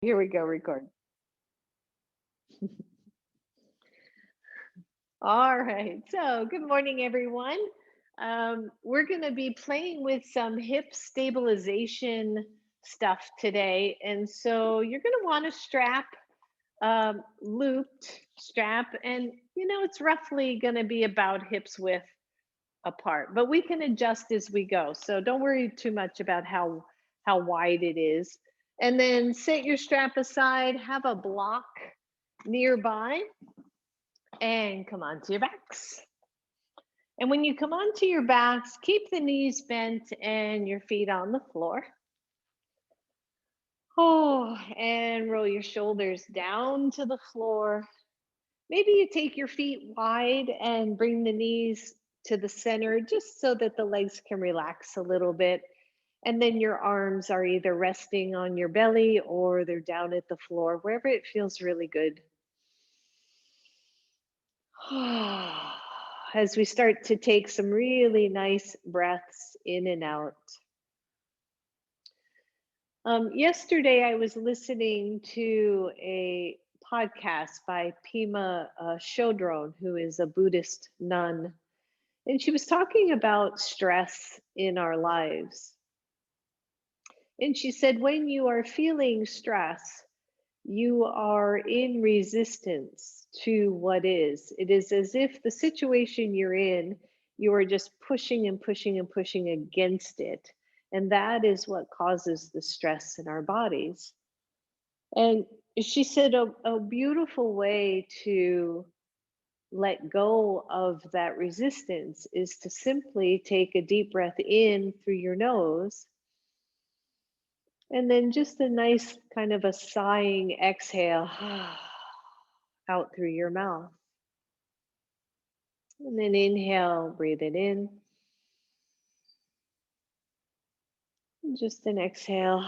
Here we go, record. All right. So, good morning, everyone. We're going to be playing with some hip stabilization stuff today. And so, you're going to want to strap, looped strap, and it's roughly going to be about hips width apart, but we can adjust as we go. So, don't worry too much about how wide it is. And then set your strap aside, have a block nearby, and come onto your backs. And when you come onto your backs, keep the knees bent and your feet on the floor. Oh, and roll your shoulders down to the floor. Maybe you take your feet wide and bring the knees to the center just so that the legs can relax a little bit. And then your arms are either resting on your belly or they're down at the floor, wherever it feels really good. As we start to take some really nice breaths in and out. Yesterday, I was listening to a podcast by Pema Chodron, who is a Buddhist nun, and she was talking about stress in our lives. And she said, when you are feeling stress, you are in resistance to what is. It is as if the situation you're in, you are just pushing and pushing and pushing against it. And that is what causes the stress in our bodies. And she said a beautiful way to let go of that resistance is to simply take a deep breath in through your nose, and then just a nice kind of a sighing exhale out through your mouth. And then inhale, breathe it in. And just an exhale.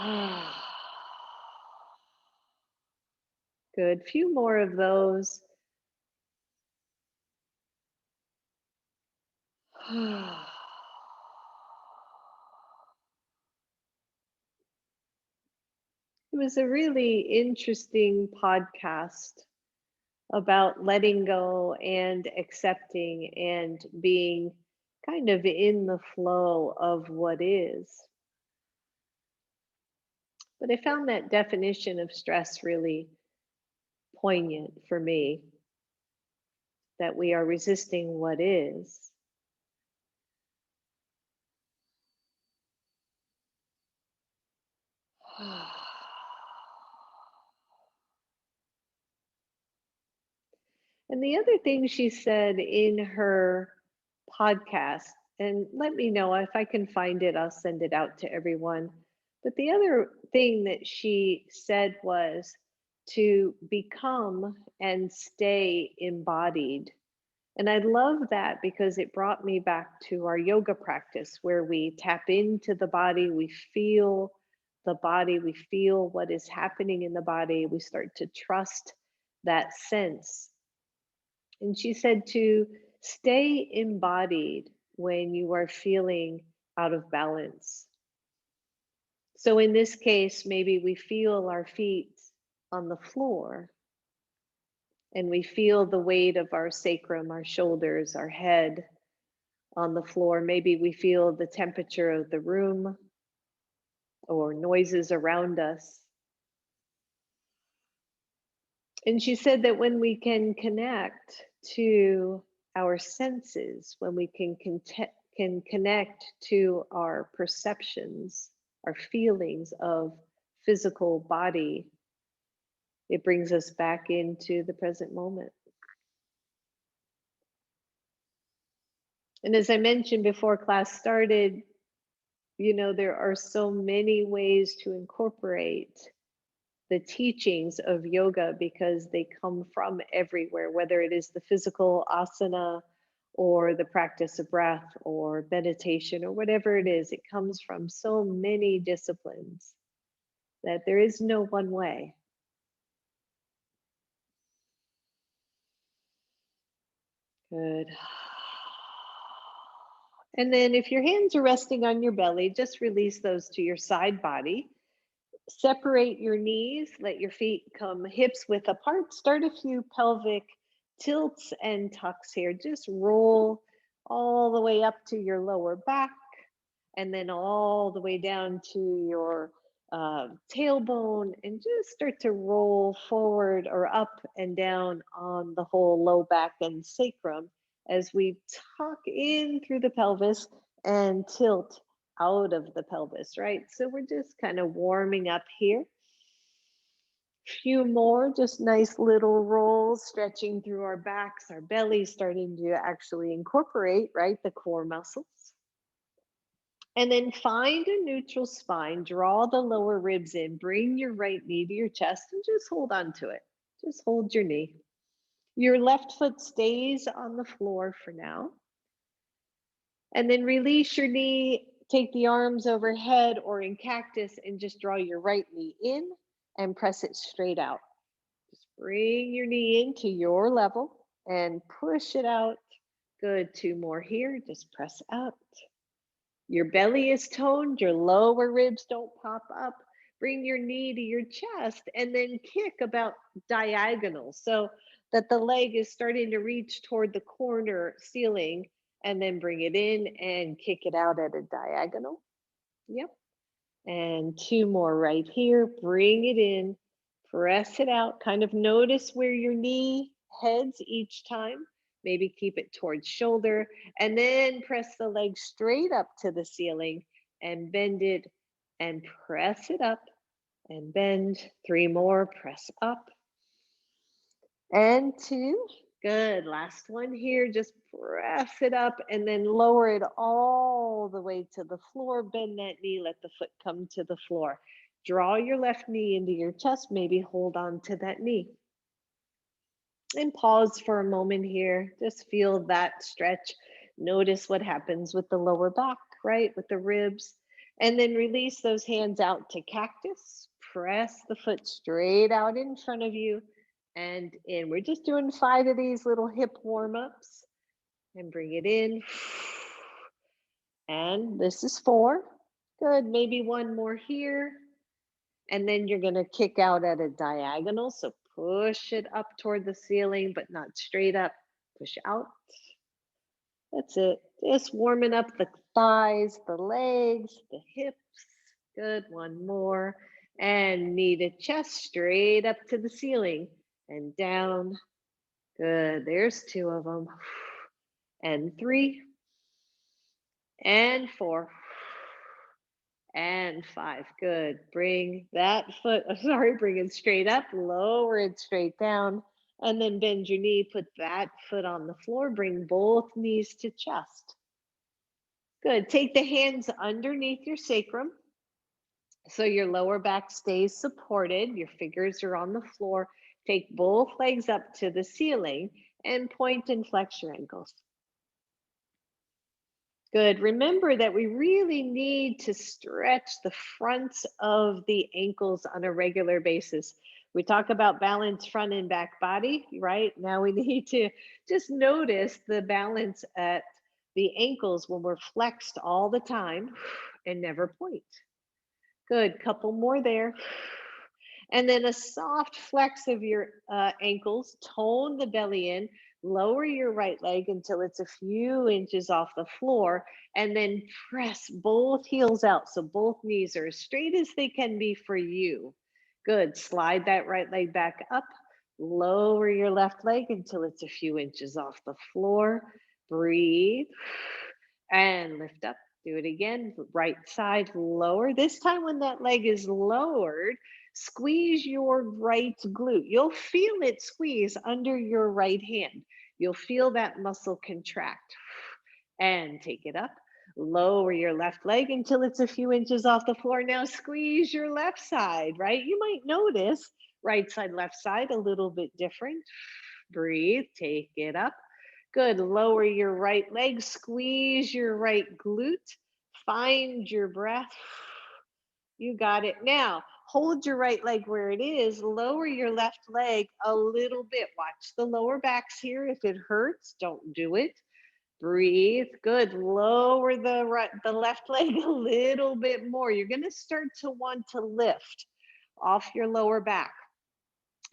Good. Few more of those. It was a really interesting podcast about letting go and accepting and being kind of in the flow of what is. But I found that definition of stress really poignant for me, that we are resisting what is. And the other thing she said in her podcast, and let me know if I can find it, I'll send it out to everyone. But the other thing that she said was to become and stay embodied. And I love that because it brought me back to our yoga practice where we tap into the body, we feel the body, we feel what is happening in the body, we start to trust that sense. And she said to stay embodied when you are feeling out of balance. So in this case, maybe we feel our feet on the floor and we feel the weight of our sacrum, our shoulders, our head on the floor. Maybe we feel the temperature of the room or noises around us. And she said that when we can connect to our senses, when we can connect to our perceptions, our feelings of physical body, it brings us back into the present moment. And as I mentioned before class started, there are so many ways to incorporate the teachings of yoga because they come from everywhere, whether it is the physical asana or the practice of breath or meditation or whatever it is. It comes from so many disciplines that there is no one way. Good. And then if your hands are resting on your belly, just release those to your side body. Separate your knees, let your feet come hips width apart. Start a few pelvic tilts and tucks here. Just roll all the way up to your lower back and then all the way down to your tailbone, and just start to roll forward or up and down on the whole low back and sacrum as we tuck in through the pelvis and tilt out of the pelvis, right? So we're just kind of warming up here. Few more, just nice little rolls, stretching through our backs, our bellies, starting to actually incorporate, right, the core muscles. And then find a neutral spine, draw the lower ribs in, bring your right knee to your chest and just hold on to it. Just hold your knee. Your left foot stays on the floor for now. And then release your knee, take the arms overhead or in cactus and just draw your right knee in and press it straight out. Just bring your knee into your level and push it out. Good, two more here, just press out. Your belly is toned, your lower ribs don't pop up. Bring your knee to your chest and then kick about diagonal so that the leg is starting to reach toward the corner ceiling, and then bring it in and kick it out at a diagonal. Yep. And two more right here. Bring it in, press it out, kind of notice where your knee heads each time. Maybe keep it towards shoulder, and then press the leg straight up to the ceiling and bend it and press it up and bend. Three more, press up and two. Good. Last one here. Just press it up and then lower it all the way to the floor. Bend that knee. Let the foot come to the floor. Draw your left knee into your chest. Maybe hold on to that knee. And pause for a moment here. Just feel that stretch. Notice what happens with the lower back, right? With the ribs. And then release those hands out to cactus. Press the foot straight out in front of you and in. We're just doing 5 of these little hip warm ups. And bring it in. And this is 4. Good. Maybe one more here. And then you're going to kick out at a diagonal. So push it up toward the ceiling, but not straight up. Push out. That's it. Just warming up the thighs, the legs, the hips. Good. One more. And knee to chest, straight up to the ceiling and down. Good. There's 2 of them. And 3. And 4. And 5. Good. Bring that foot, bring it straight up, lower it straight down, and then bend your knee, put that foot on the floor, bring both knees to chest. Good. Take the hands underneath your sacrum so your lower back stays supported. Your fingers are on the floor. Take both legs up to the ceiling and point and flex your ankles. Good. Remember that we really need to stretch the fronts of the ankles on a regular basis. We talk about balance front and back body, right? Now we need to just notice the balance at the ankles when we're flexed all the time and never point. Good. Couple more there. And then a soft flex of your ankles, tone the belly in, lower your right leg until it's a few inches off the floor, and then press both heels out so both knees are as straight as they can be for you. Good. Slide that right leg back up, lower your left leg until it's a few inches off the floor. Breathe and lift up. Do it again. Right side lower. This time, when that leg is lowered, squeeze your right glute. You'll feel it squeeze under your right hand. You'll feel that muscle contract. And take it up. Lower your left leg until it's a few inches off the floor. Now squeeze your left side, right? You might notice right side, left side, a little bit different. Breathe, take it up. Good. Lower your right leg, squeeze your right glute, find your breath. You got it. Now, hold your right leg where it is, lower your left leg a little bit. Watch the lower backs here. If it hurts, don't do it. Breathe. Good. Lower the left leg a little bit more. You're going to start to want to lift. off your lower back.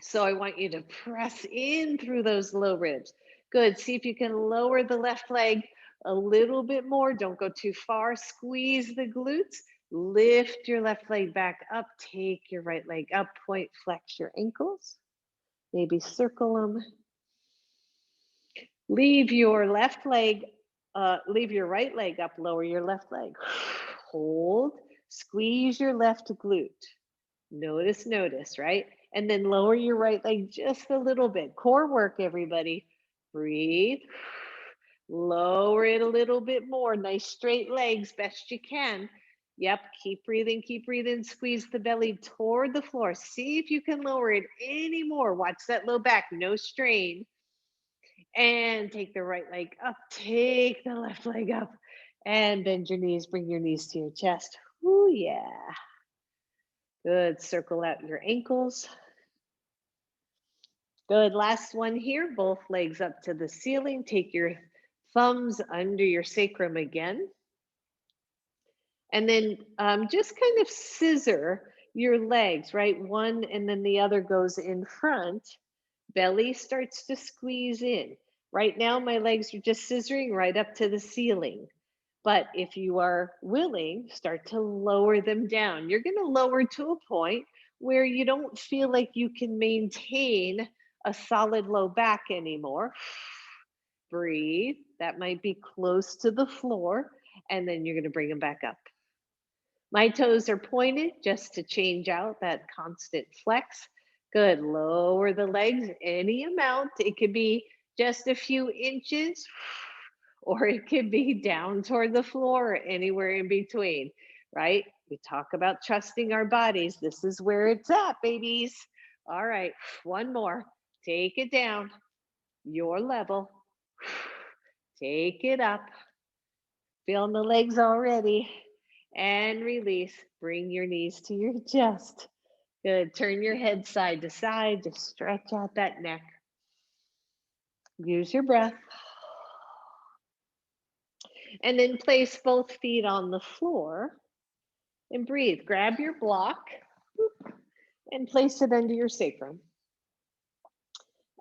So I want you to press in through those low ribs. Good. See if you can lower the left leg a little bit more. Don't go too far. Squeeze the glutes. Lift your left leg back up. Take your right leg up. Point, flex your ankles. Maybe circle them. Leave your left leg, leave your right leg up. Lower your left leg. Hold. Squeeze your left glute. Notice, right? And then lower your right leg just a little bit. Core work, everybody. Breathe. Lower it a little bit more. Nice straight legs, best you can. Yep, keep breathing, keep breathing. Squeeze the belly toward the floor. See if you can lower it any more. Watch that low back, no strain. And take the right leg up, take the left leg up, and bend your knees. Bring your knees to your chest. Ooh, yeah. Good. Circle out your ankles. Good. Last one here. Both legs up to the ceiling. Take your thumbs under your sacrum again. And then just kind of scissor your legs, right? One and then the other goes in front. Belly starts to squeeze in. Right now, my legs are just scissoring right up to the ceiling. But if you are willing, start to lower them down. You're going to lower to a point where you don't feel like you can maintain a solid low back anymore. Breathe. That might be close to the floor. And then you're going to bring them back up. My toes are pointed just to change out that constant flex. Good. Lower the legs any amount. It could be just a few inches, or it could be down toward the floor, anywhere in between, right? We talk about trusting our bodies. This is where it's at, babies. All right, one more. Take it down, your level. Take it up. Feeling the legs already. And release. Bring your knees to your chest. Good. Turn your head side to side. Just stretch out that neck. Use your breath. And then place both feet on the floor and breathe. Grab your block and place it under your sacrum.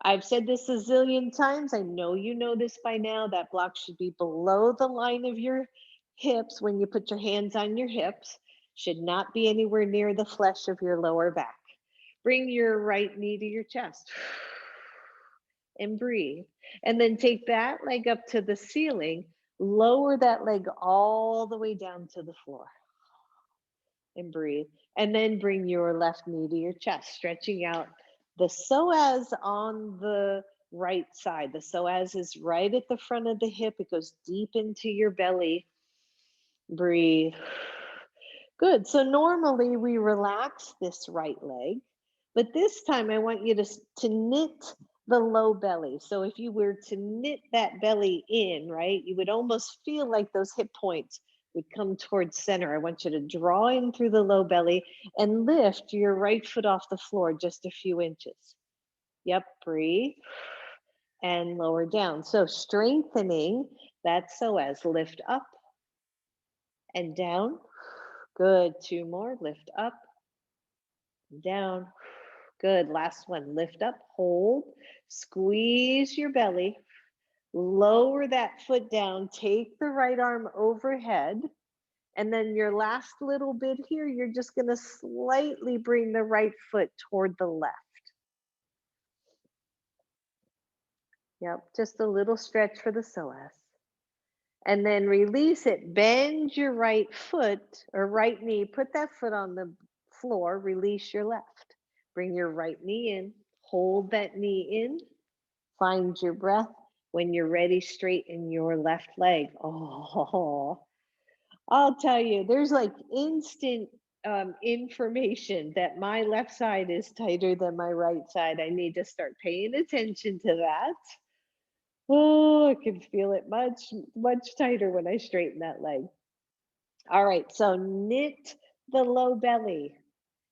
I've said this a zillion times. I know you know this by now. That block should be below the line of your hips when you put your hands on your hips. Should not be anywhere near the flesh of your lower back. Bring your right knee to your chest and breathe. And then take that leg up to the ceiling. Lower that leg all the way down to the floor and breathe. And then bring your left knee to your chest, stretching out the psoas on the right side. The psoas is right at the front of the hip. It goes deep into your belly. Breathe. Good. So normally we relax this right leg, but this time I want you to knit the low belly. So if you were to knit that belly in, right, you would almost feel like those hip points would come towards center. I want you to draw in through the low belly and lift your right foot off the floor just a few inches. Yep, breathe and lower down. So strengthening that psoas. Lift up and down. Good. Two more. Lift up, down. Good. Last one. Lift up, hold, squeeze your belly, lower that foot down, take the right arm overhead. And then your last little bit here, you're just going to slightly bring the right foot toward the left. Yep, just a little stretch for the psoas. And then release it. Bend your right foot or right knee. Put that foot on the floor. Release your left. Bring your right knee in. Hold that knee in. Find your breath. When you're ready, straighten your left leg. Oh, I'll tell you, there's like instant information that my left side is tighter than my right side. I need to start paying attention to that. Oh, I can feel it much tighter when I straighten that leg. All right, so knit the low belly.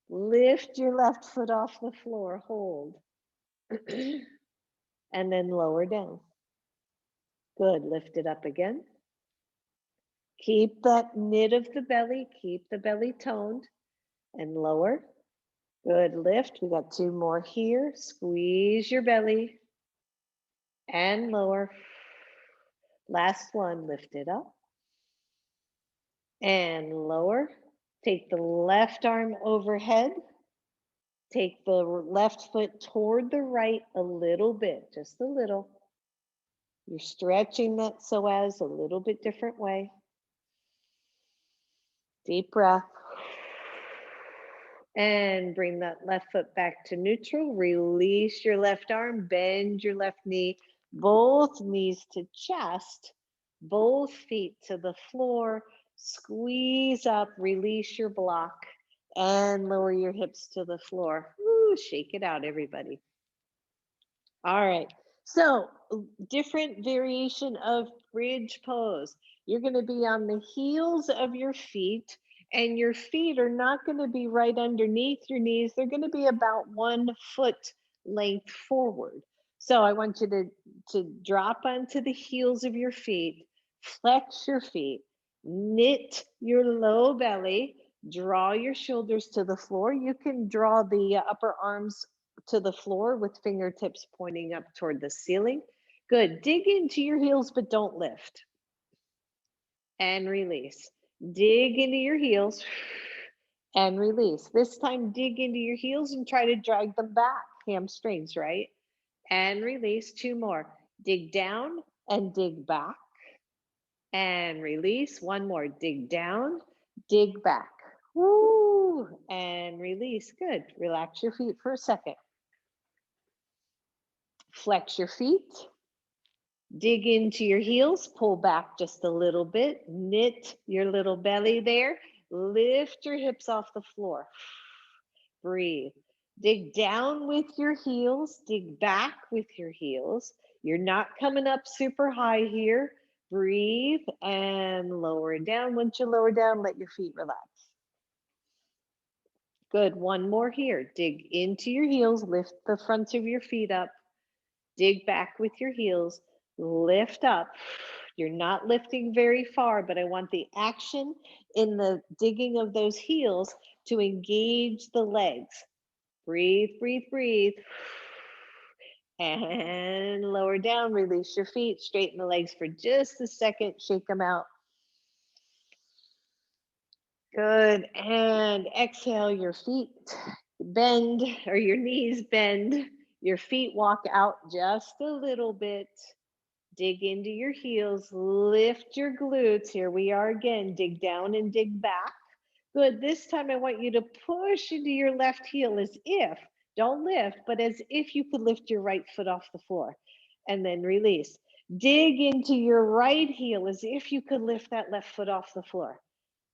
Lift your left foot off the floor, hold. And then lower down. Good, lift it up again. Keep that knit of the belly, keep the belly toned and lower. Good, lift. We got two more here. Squeeze your belly and lower. Last one, lift it up and lower. Take the left arm overhead. Take the left foot toward the right a little bit, just a little. You're stretching that psoas a little bit different way. Deep breath. And bring that left foot back to neutral. Release your left arm, bend your left knee, both knees to chest, both feet to the floor. Squeeze up, release your block, and lower your hips to the floor. Woo, shake it out, everybody. All right. So, different variation of bridge pose. You're going to be on the heels of your feet, and your feet are not going to be right underneath your knees. They're going to be about 1 foot length forward. So, I want you to drop onto the heels of your feet, flex your feet, knit your low belly, draw your shoulders to the floor. You can draw the upper arms to the floor with fingertips pointing up toward the ceiling. Good. Dig into your heels, but don't lift. And release. Dig into your heels and release. This time, dig into your heels and try to drag them back. Hamstrings, right? And release. Two more. Dig down and dig back. And release. One more. Dig down, dig back. Woo! And release. Good. Relax your feet for a second. Flex your feet. Dig into your heels, pull back just a little bit, knit your little belly there, lift your hips off the floor. Breathe. Dig down with your heels, dig back with your heels. You're not coming up super high here. Breathe and lower down. Once you lower down, let your feet relax. Good. One more here. Dig into your heels, lift the fronts of your feet up. Dig back with your heels, lift up. You're not lifting very far, but I want the action in the digging of those heels to engage the legs. Breathe, breathe, breathe. And lower down, release your feet, straighten the legs for just a second, shake them out. Good, and exhale, your feet bend, or your knees bend, your feet walk out just a little bit. Dig into your heels, lift your glutes. Here we are again. Dig down and dig back. Good. This time I want you to push into your left heel as if, don't lift, but as if you could lift your right foot off the floor. And then release. Dig into your right heel as if you could lift that left foot off the floor.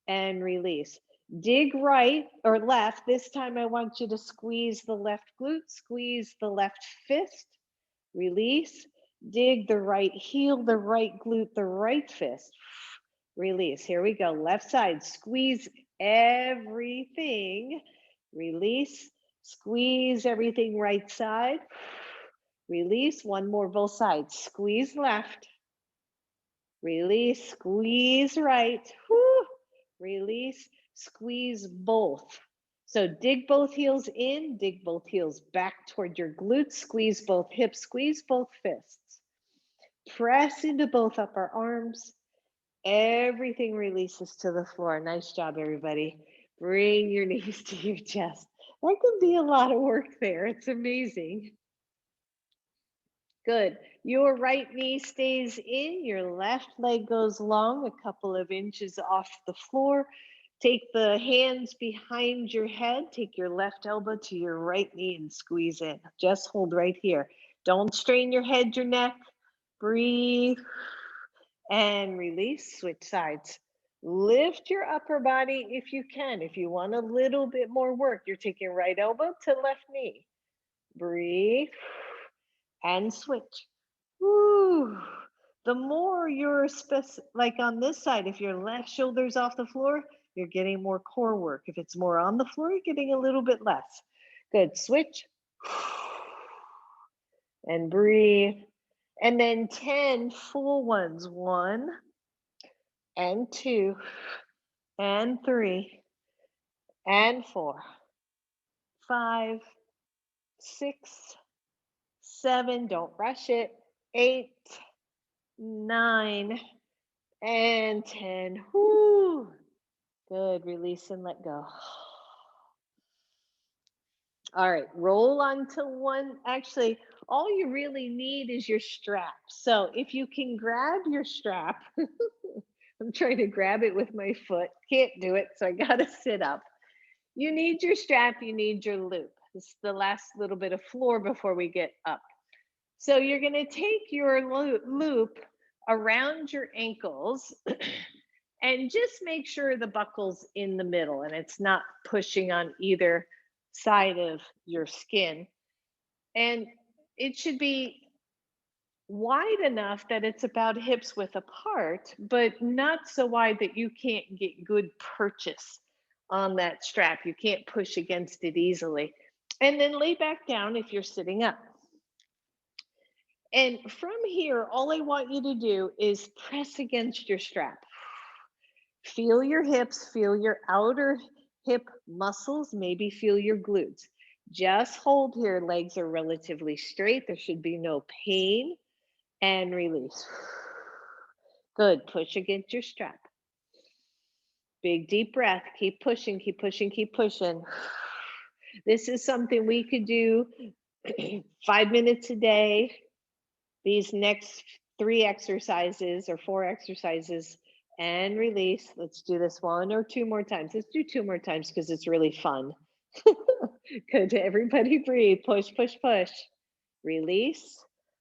And release. Dig right or left. This time I want you to squeeze the left glute, squeeze the left fist. Release. Dig the right heel, the right glute, the right fist. Release. Here we go. Left side. Squeeze everything. Release. Squeeze everything right side. Release. One more, both sides. Squeeze left. Release. Squeeze right. Whew. Release. Squeeze both. So dig both heels in, dig both heels back toward your glutes, squeeze both hips, squeeze both fists. Press into both upper arms. Everything releases to the floor. Nice job, everybody. Bring your knees to your chest. That could be a lot of work there. It's amazing. Good. Your right knee stays in, your left leg goes long, a couple of inches off the floor. Take the hands behind your head, take your left elbow to your right knee and squeeze in. Just hold right here. Don't strain your head, your neck. Breathe and release. Switch sides. Lift your upper body if you can. If you want a little bit more work, you're taking right elbow to left knee. Breathe and switch. Woo. The more you're like on this side, if your left shoulder's off the floor, you're getting more core work. If it's more on the floor, you're getting a little bit less. Good. Switch. And breathe. And then 10 full ones. 1 and 2 and 3 and 4, 5, 6, 7, don't rush it, 8, 9, and 10. Whoo! Good. Release and let go. All right, roll onto one. Actually, all you really need is your strap. So if you can grab your strap, I'm trying to grab it with my foot. Can't do it, so I got to sit up. You need your strap, you need your loop. This is the last little bit of floor before we get up. So you're going to take your loop around your ankles and just make sure the buckle's in the middle and it's not pushing on either side of your skin. And it should be wide enough that it's about hips width apart, but not so wide that you can't get good purchase on that strap. You can't push against it easily. And then lay back down if you're sitting up. And from here, all I want you to do is press against your strap. Feel your hips, feel your outer hip muscles, maybe feel your glutes. Just hold here. Legs are relatively straight. There should be no pain. And release. Good. Push against your strap. Big deep breath. Keep pushing, keep pushing, keep pushing. This is something we could do 5 minutes a day. These next 3 exercises or 4 exercises and release. Let's do this 1 or 2 more times. Let's do 2 more times because it's really fun. Good. Everybody breathe. Push, push, push. Release.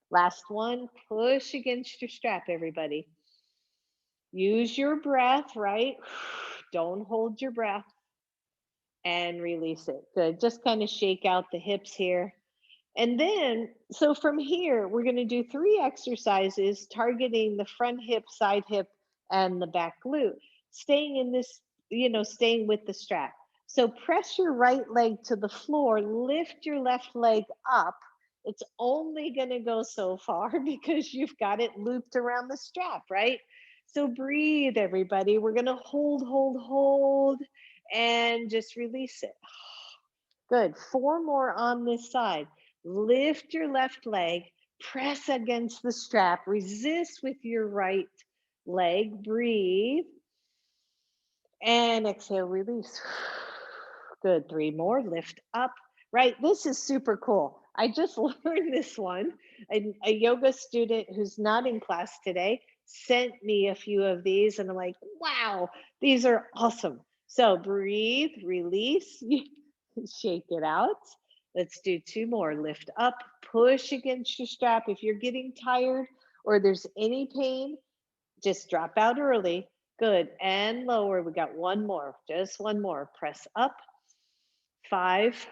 Last one. Push against your strap, everybody. Use your breath, right? Don't hold your breath. And release it. Good. Just kind of shake out the hips here. And then, so from here, we're going to do 3 exercises targeting the front hip, side hip, and the back glute. Staying in this, staying with the strap. So press your right leg to the floor, lift your left leg up. It's only going to go so far because you've got it looped around the strap, right? So breathe, everybody. We're going to hold, and just release it. Good. 4 more on this side. Lift your left leg, press against the strap, resist with your right leg, breathe, and exhale, release. Good. 3 more, lift up. Right. This is super cool. I just learned this one. A yoga student who's not in class today sent me a few of these, and I'm like, wow, these are awesome. So breathe, release, shake it out. Let's do 2 more. Lift up, push against your strap. If you're getting tired or there's any pain, just drop out early. Good. And lower. We got 1 more. Just 1 more. Press up. 5,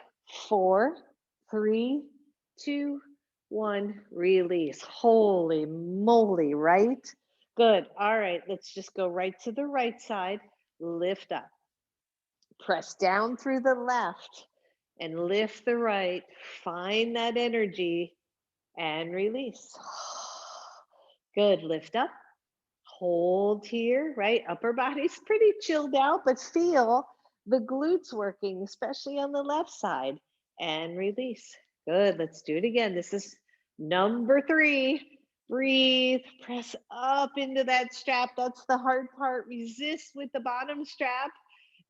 4, 3, 2, 1. Release. Holy moly, right? Good. All right. Let's just go right to the right side. Lift up. Press down through the left and lift the right. Find that energy and release. Good. Lift up. Hold here, right? Upper body's pretty chilled out, but feel the glutes working, especially on the left side. And release. Good. Let's do it again. This is number 3. Breathe. Press up into that strap. That's the hard part. Resist with the bottom strap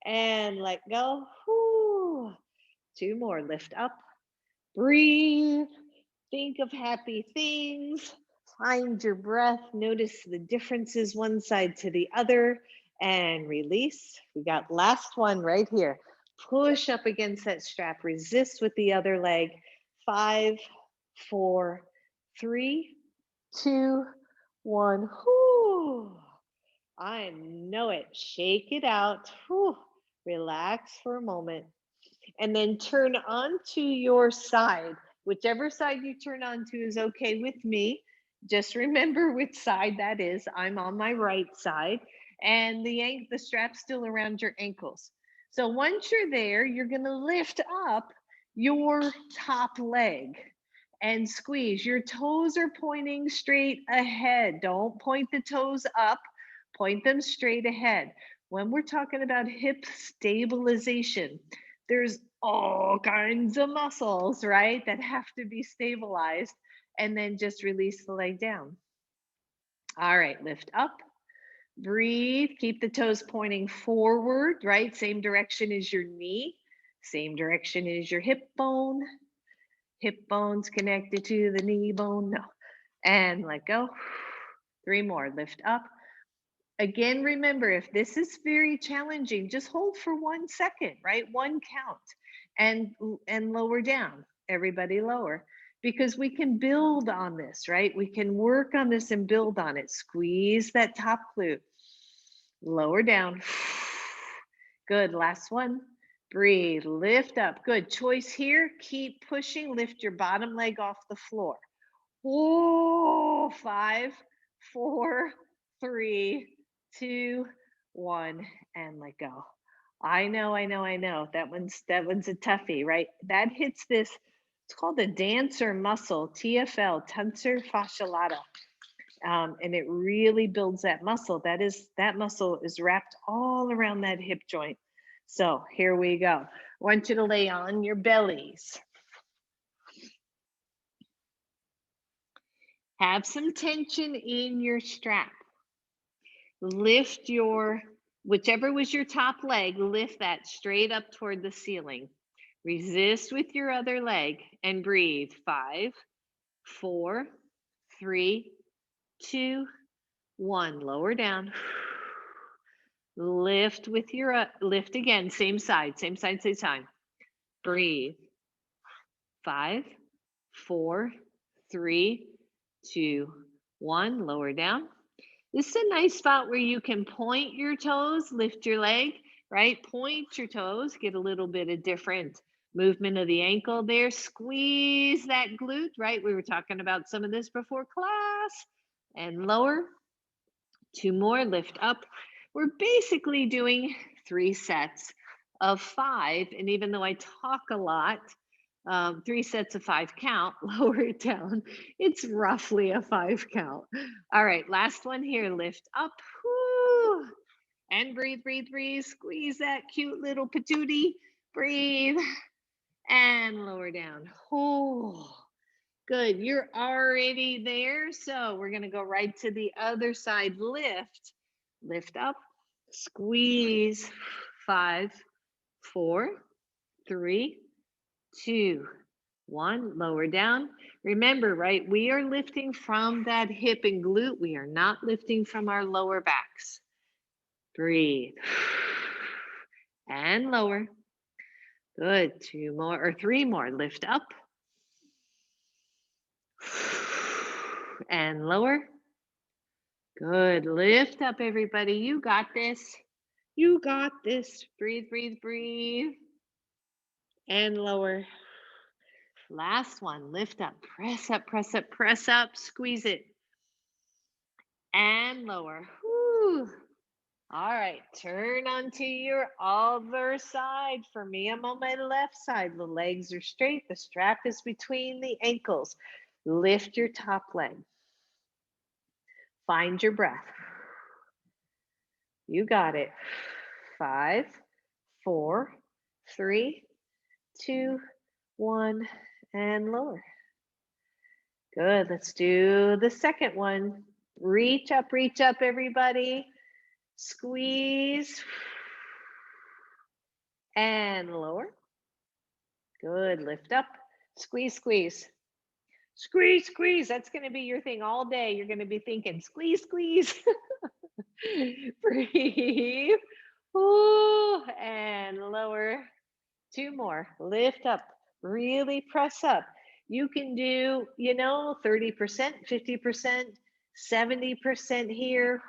and let go. Whew. 2 more. Lift up. Breathe. Think of happy things. Find your breath. Notice the differences one side to the other and release. We got last one right here. Push up against that strap. Resist with the other leg. 5, 4, 3, 2, 1. Whew. I know it. Shake it out. Whew. Relax for a moment. And then turn onto your side. Whichever side you turn onto is okay with me. Just remember which side that is. I'm on my right side, and the strap's still around your ankles. So once you're there, you're going to lift up your top leg and squeeze. Your toes are pointing straight ahead. Don't point the toes up, point them straight ahead. When we're talking about hip stabilization, there's all kinds of muscles, right? That have to be stabilized. And then just release the leg down. All right, lift up, breathe, keep the toes pointing forward, right? Same direction as your knee, same direction as your hip bone's connected to the knee bone. No. And let go. 3 more, lift up. Again, remember, if this is very challenging, just hold for 1 second, right? One count and lower down. Everybody lower because we can build on this, right? We can work on this and build on it. Squeeze that top glute. Lower down. Good. Last one. Breathe. Lift up. Good. Choice here. Keep pushing. Lift your bottom leg off the floor. Oh, 5, 4, 3, 2, 1, and let go. I know. That one's a toughie, right? That hits this. It's called the dancer muscle, TFL, tensor fasciolata, and it really builds that muscle. That muscle is wrapped all around that hip joint. So here we go. I want you to lay on your bellies. Have some tension in your strap. Lift your, whichever was your top leg, lift that straight up toward the ceiling. Resist with your other leg and breathe. 5, 4, 3, 2, 1. Lower down. Lift with your, lift again, same side, same time. Breathe. 5, 4, 3, 2, 1. Lower down. This is a nice spot where you can point your toes, lift your leg, right? Point your toes, get a little bit of different movement of the ankle there. Squeeze that glute, right? We were talking about some of this before class. And lower. 2 more, lift up. We're basically doing 3 sets of 5. And even though I talk a lot, 3 sets of 5 count, lower it down. It's roughly a 5 count. All right, last one here, lift up. Whoo, and breathe. Squeeze that cute little patootie. Breathe and lower down. Oh, good. You're already there. So we're going to go right to the other side. Lift up, squeeze. 5, 4, 3, 2, 1. Lower down. Remember, right? We are lifting from that hip and glute. We are not lifting from our lower backs. Breathe. And lower. Good. 2 more or 3 more. Lift up. And lower. Good. Lift up, everybody. You got this. You got this. Breathe. And lower. Last one. Lift up. Press up. Squeeze it. And lower. Whew. All right. Turn onto your other side. For me, I'm on my left side. The legs are straight. The strap is between the ankles. Lift your top leg. Find your breath. You got it. 5, 4, 3, 2, 1, and lower. Good. Let's do the second one. Reach up, everybody. Squeeze. And lower. Good. Lift up. Squeeze. Squeeze. That's going to be your thing all day. You're going to be thinking, squeeze. Breathe. Ooh, and lower. 2 more. Lift up. Really press up. You can do, 30%, 50%, 70% here.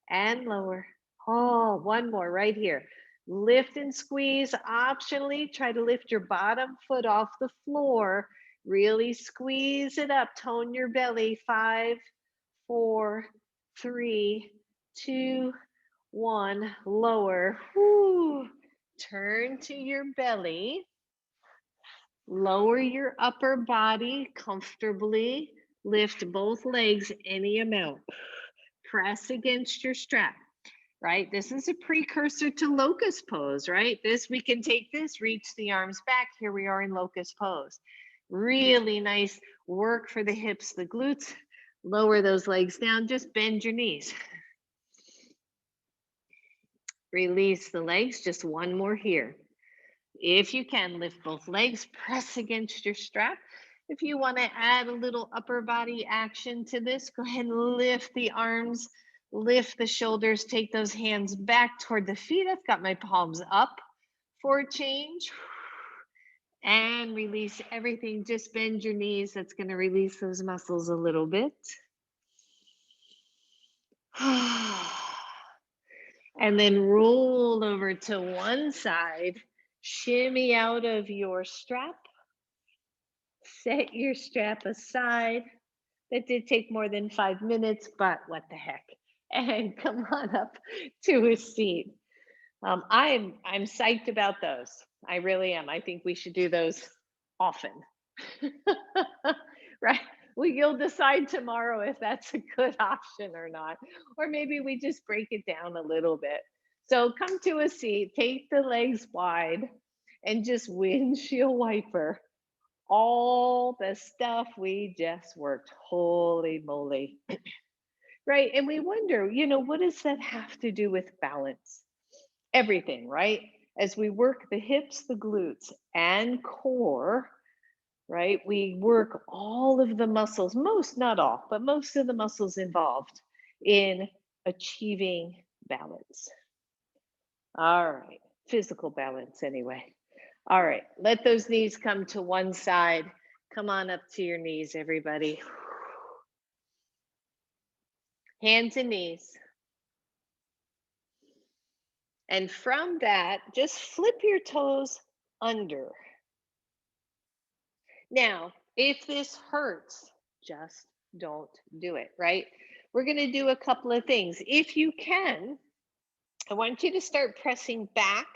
And lower. Oh, 1 more right here. Lift and squeeze. Optionally, try to lift your bottom foot off the floor. Really squeeze it up. Tone your belly. 5, 4, 3, 2, 1. Lower. Whew. Turn to your belly. Lower your upper body comfortably. Lift both legs any amount. Press against your strap. right? This is a precursor to locust pose, right? This, we can take this, reach the arms back. Here we are in locust pose. Really nice work for the hips, the glutes. Lower those legs down, just bend your knees. Release the legs, just one more here. If you can, lift both legs, press against your strap. If you want to add a little upper body action to this, go ahead and lift the arms, lift the shoulders, take those hands back toward the feet. I've got my palms up for a change. And release everything. Just bend your knees. That's going to release those muscles a little bit. And then roll over to one side. Shimmy out of your strap. Set your strap aside. That did take more than 5 minutes, but what the heck. And come on up to a seat. I'm psyched about those. I really am. I think we should do those often. Right? Well, you'll decide tomorrow if that's a good option or not. Or maybe we just break it down a little bit. So come to a seat, take the legs wide, and just windshield wiper all the stuff we just worked. Holy moly. Right? And we wonder, what does that have to do with balance? Everything, right? As we work the hips, the glutes, and core, right? We work all of the muscles, most, not all, but most of the muscles involved in achieving balance. All right, physical balance anyway. All right, let those knees come to one side. Come on up to your knees, everybody. Hands and knees. And from that, just flip your toes under. Now, if this hurts, just don't do it, right? We're going to do a couple of things. If you can, I want you to start pressing back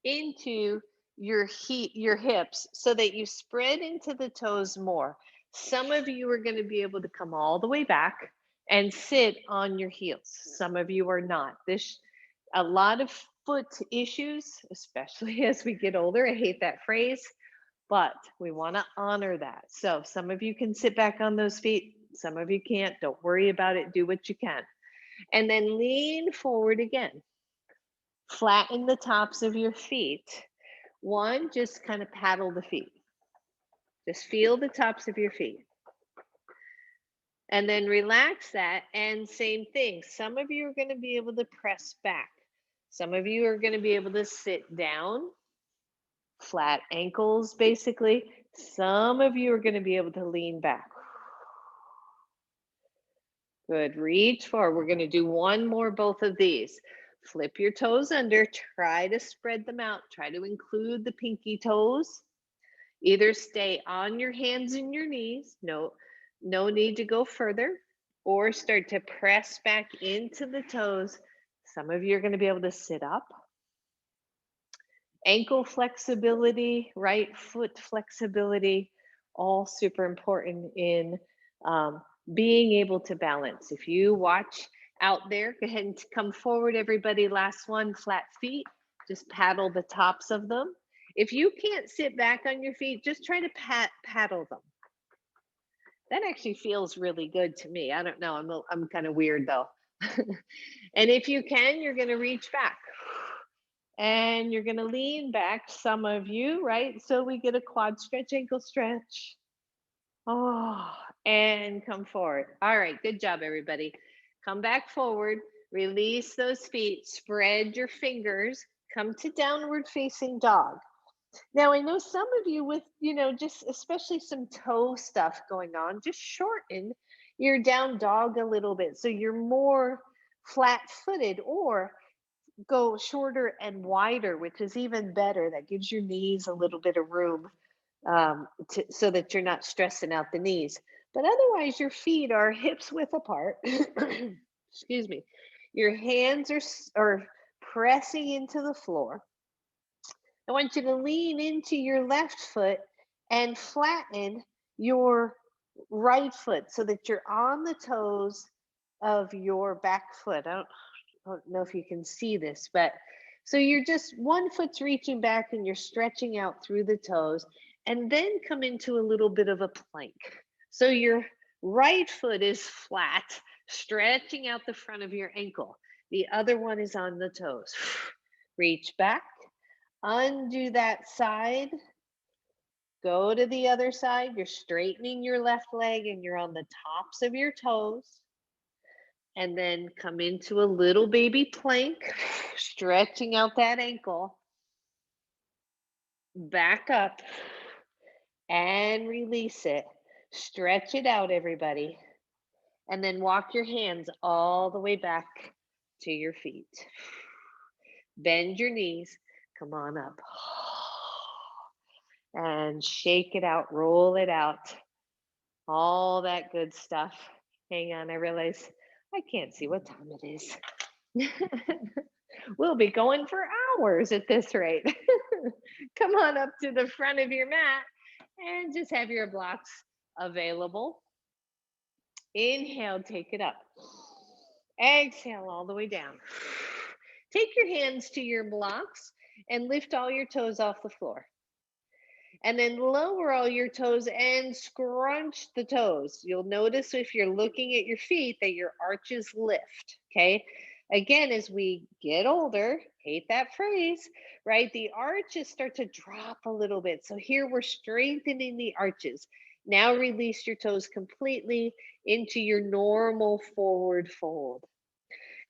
into your hips so that you spread into the toes more. Some of you are going to be able to come all the way back and sit on your heels. Some of you are not. This a lot of foot issues, especially as we get older. I hate that phrase, but we want to honor that. So some of you can sit back on those feet. Some of you can't. Don't worry about it. Do what you can. And then lean forward again. Flatten the tops of your feet. One, just kind of paddle the feet. Just feel the tops of your feet. And then relax that. And same thing. Some of you are going to be able to press back. Some of you are going to be able to sit down, flat ankles, basically. Some of you are going to be able to lean back. Good. Reach forward. We're going to do one more, both of these. Flip your toes under. Try to spread them out. Try to include the pinky toes. Either stay on your hands and your knees. No need to go further. Or start to press back into the toes. Some of you are going to be able to sit up. Ankle flexibility, right foot flexibility, all super important in being able to balance. If you watch out there, go ahead and come forward, everybody. Last one, flat feet. Just paddle the tops of them. If you can't sit back on your feet, just try to paddle them. That actually feels really good to me. I don't know. I'm kind of weird though. And if you can, you're going to reach back. And you're going to lean back, some of you, right? So we get a quad stretch, ankle stretch. Oh, and come forward. All right, good job, everybody. Come back forward, release those feet, spread your fingers, come to downward facing dog. Now, I know some of you with, just especially some toe stuff going on, just shorten your down dog a little bit so you're more flat footed, or go shorter and wider, which is even better. That gives your knees a little bit of room so that you're not stressing out the knees. But otherwise, your feet are hips width apart. Excuse me. Your hands are pressing into the floor. I want you to lean into your left foot and flatten your right foot so that you're on the toes of your back foot. I don't know if you can see this, but so you're just one foot's reaching back and you're stretching out through the toes and then come into a little bit of a plank. So your right foot is flat, stretching out the front of your ankle. The other one is on the toes. Reach back, undo that side, go to the other side. You're straightening your left leg and you're on the tops of your toes. And then come into a little baby plank, stretching out that ankle. Back up and release it. Stretch it out, everybody. And then walk your hands all the way back to your feet. Bend your knees. Come on up. And shake it out, roll it out. All that good stuff. Hang on, I realize I can't see what time it is. We'll be going for hours at this rate. Come on up to the front of your mat and just have your blocks available. Inhale, take it up. Exhale all the way down. Take your hands to your blocks and lift all your toes off the floor. And then lower all your toes and scrunch the toes. You'll notice if you're looking at your feet that your arches lift, okay? Again, as we get older, hate that phrase, right? The arches start to drop a little bit. So here we're strengthening the arches. Now release your toes completely into your normal forward fold.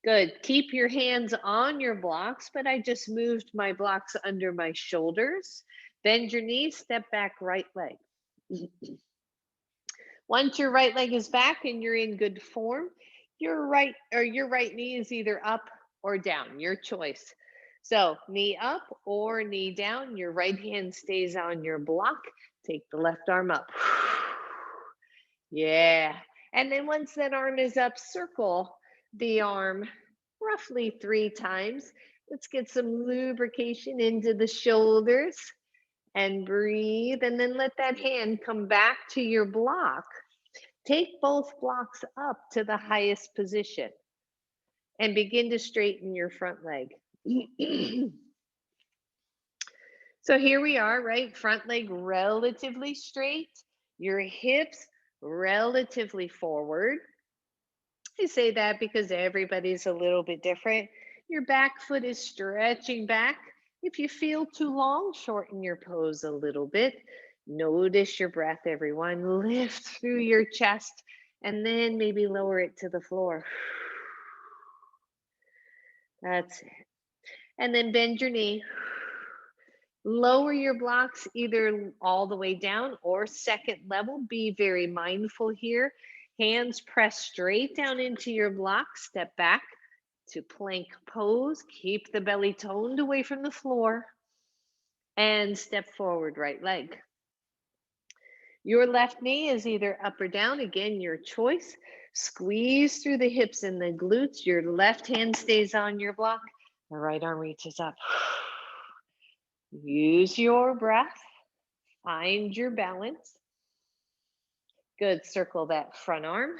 Good. Keep your hands on your blocks, but I just moved my blocks under my shoulders. Bend your knees, step back, right leg. Once your right leg is back and you're in good form, your right knee is either up or down, your choice. So knee up or knee down, your right hand stays on your block. Take the left arm up. Yeah. And then once that arm is up, circle the arm roughly 3 times. Let's get some lubrication into the shoulders and breathe. And then let that hand come back to your block. Take both blocks up to the highest position and begin to straighten your front leg. So here we are, right? Front leg relatively straight, your hips relatively forward. I say that because everybody's a little bit different. Your back foot is stretching back. If you feel too long, shorten your pose a little bit. Notice your breath, everyone. Lift through your chest and then maybe lower it to the floor. That's it. And then bend your knee. Lower your blocks either all the way down or second level. Be very mindful here. Hands press straight down into your block. Step back to plank pose. Keep the belly toned away from the floor. And step forward, right leg. Your left knee is either up or down. Again, your choice. Squeeze through the hips and the glutes. Your left hand stays on your block. The right arm reaches up. Use your breath. Find your balance. Good. Circle that front arm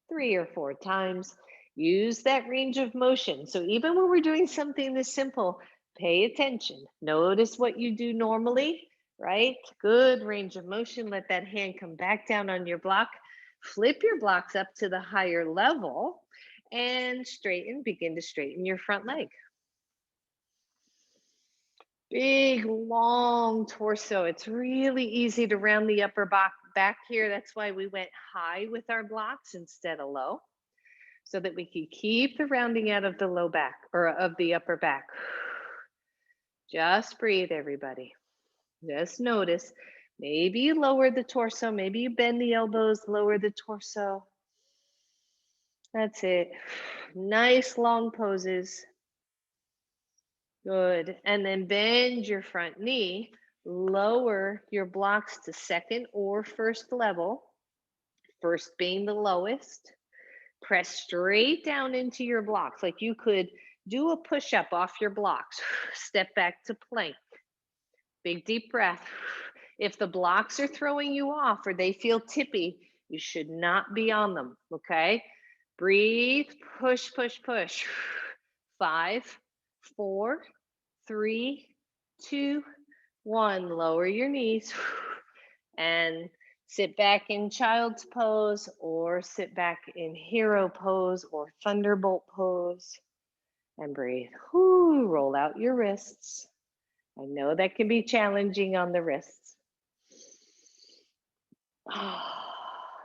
3 or 4 times. Use that range of motion. So even when we're doing something this simple, pay attention. Notice what you do normally, right? Good range of motion. Let that hand come back down on your block. Flip your blocks up to the higher level and straighten. Begin to straighten your front leg. Big, long torso. It's really easy to round the upper back here. That's why we went high with our blocks instead of low, so that we can keep the rounding out of the low back or of the upper back. Just breathe, everybody. Just notice. Maybe you lower the torso. Maybe you bend the elbows, lower the torso. That's it. Nice long poses. Good. And then bend your front knee. Lower your blocks to second or first level. First being the lowest. Press straight down into your blocks. Like you could do a push-up off your blocks. Step back to plank. Big deep breath. If the blocks are throwing you off or they feel tippy, you should not be on them, okay? Breathe, push, push, push. 5, 4, 3, 2, 1. Lower your knees and sit back in child's pose or sit back in hero pose or thunderbolt pose and breathe. Whoo, roll out your wrists. I know that can be challenging on the wrists.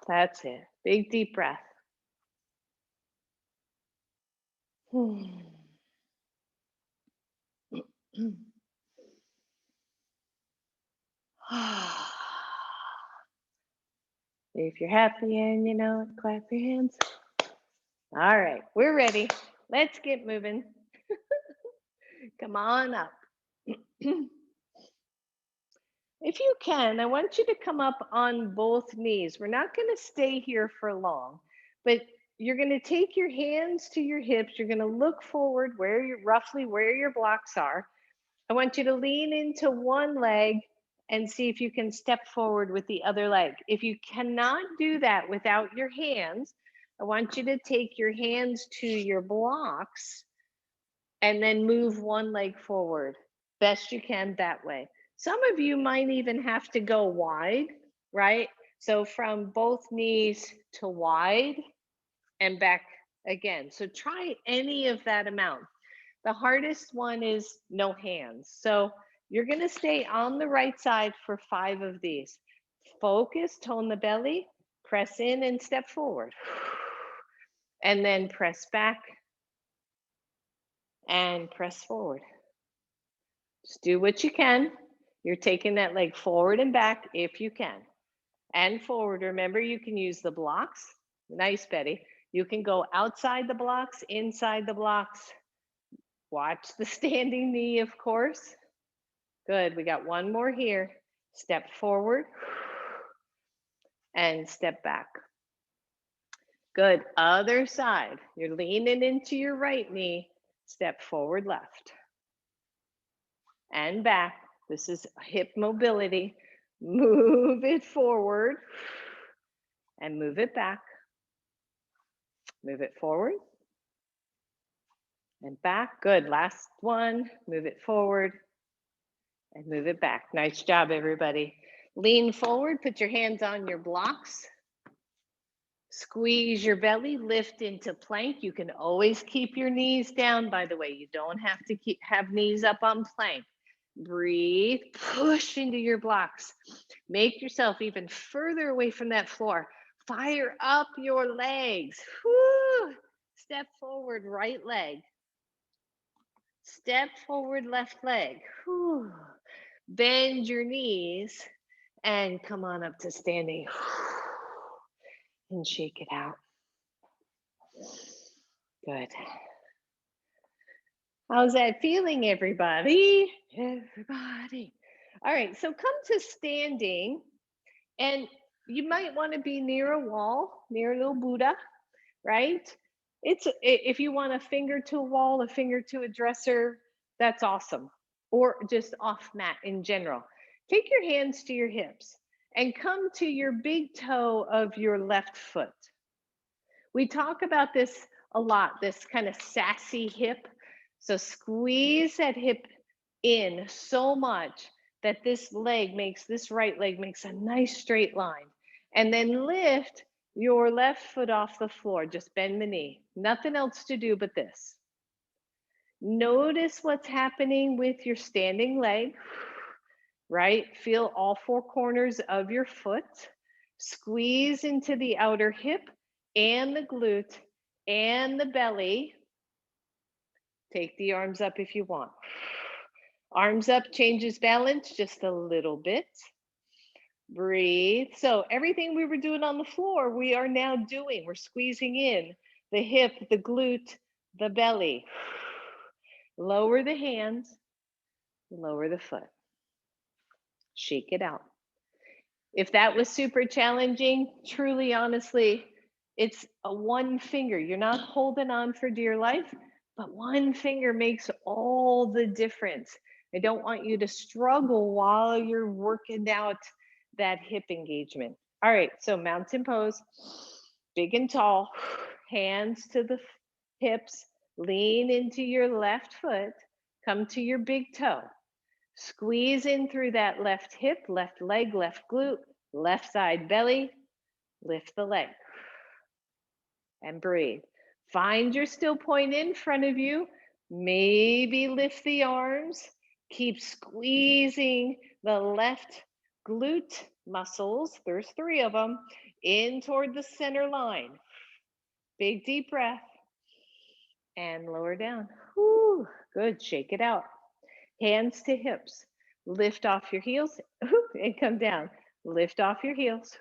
That's it. Big deep breath. If you're happy and you know it, clap your hands. All right, we're ready. Let's get moving. Come on up. If you can, I want you to come up on both knees. We're not going to stay here for long, but you're going to take your hands to your hips. You're going to look forward roughly where your blocks are. I want you to lean into one leg and see if you can step forward with the other leg. If you cannot do that without your hands, I want you to take your hands to your blocks and then move one leg forward best you can that way. Some of you might even have to go wide, right? So from both knees to wide and back again. So try any of that amount. The hardest one is no hands. So you're going to stay on the right side for 5 of these. Focus, tone the belly, press in and step forward. And then press back and press forward. Just do what you can. You're taking that leg forward and back if you can. And forward. Remember, you can use the blocks. Nice, Betty. You can go outside the blocks, inside the blocks. Watch the standing knee, of course. Good. We got one more here. Step forward and step back. Good. Other side. You're leaning into your right knee. Step forward, left. And back. This is hip mobility. Move it forward and move it back. Move it forward and back. Good. Last one. Move it forward and move it back. Nice job, everybody. Lean forward. Put your hands on your blocks. Squeeze your belly. Lift into plank. You can always keep your knees down, by the way. You don't have to have knees up on plank. Breathe, push into your blocks. Make yourself even further away from that floor. Fire up your legs. Woo! Step forward, right leg. Step forward, left leg. Whew. Bend your knees and come on up to standing. And shake it out. Good. How's that feeling, everybody? Everybody. All right, so come to standing, and you might want to be near a wall, near a little Buddha, right? If you want a finger to a wall, a finger to a dresser, that's awesome. Or just off mat in general. Take your hands to your hips and come to your big toe of your left foot. We talk about this a lot, this kind of sassy hip. So squeeze that hip in so much that this right leg makes a nice straight line. And then lift your left foot off the floor. Just bend the knee. Nothing else to do but this. Notice what's happening with your standing leg, right? Feel all 4 corners of your foot. Squeeze into the outer hip and the glute and the belly. Take the arms up if you want. Arms up changes balance just a little bit. Breathe. So everything we were doing on the floor, we are now doing. We're squeezing in the hip, the glute, the belly. Lower the hands, lower the foot. Shake it out. If that was super challenging, truly, honestly, it's a one finger. You're not holding on for dear life, but one finger makes all the difference. I don't want you to struggle while you're working out that hip engagement. All right, so mountain pose, big and tall, hands to the hips, Lean into your left foot. Come to your big toe. Squeeze in through that left hip, left leg, left glute, left side belly. Lift the leg and breathe. Find your still point in front of you. Maybe lift the arms. Keep squeezing the left glute muscles. There's 3 of them in toward the center line. Big deep breath and lower down. Whew, good. Shake it out. Hands to hips. Lift off your heels and come down. Lift off your heels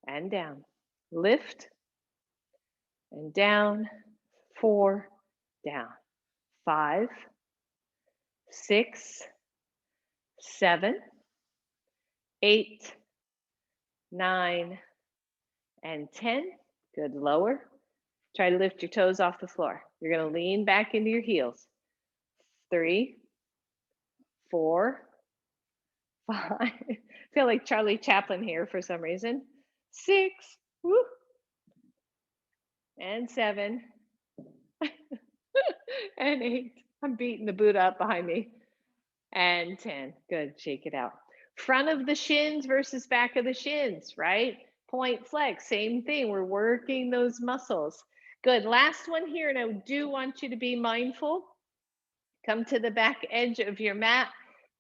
and down. Lift and down. 4, down. 5, 6, 7, 8, 9, and 10. Good. Lower. Try to lift your toes off the floor. You're going to lean back into your heels. 3, 4, 5. I feel like Charlie Chaplin here for some reason. 6, woo, and 7, and 8. I'm beating the boot up behind me. And 10. Good. Shake it out. Front of the shins versus back of the shins, right? Point flex. Same thing. We're working those muscles. Good. Last one here. And I do want you to be mindful. Come to the back edge of your mat.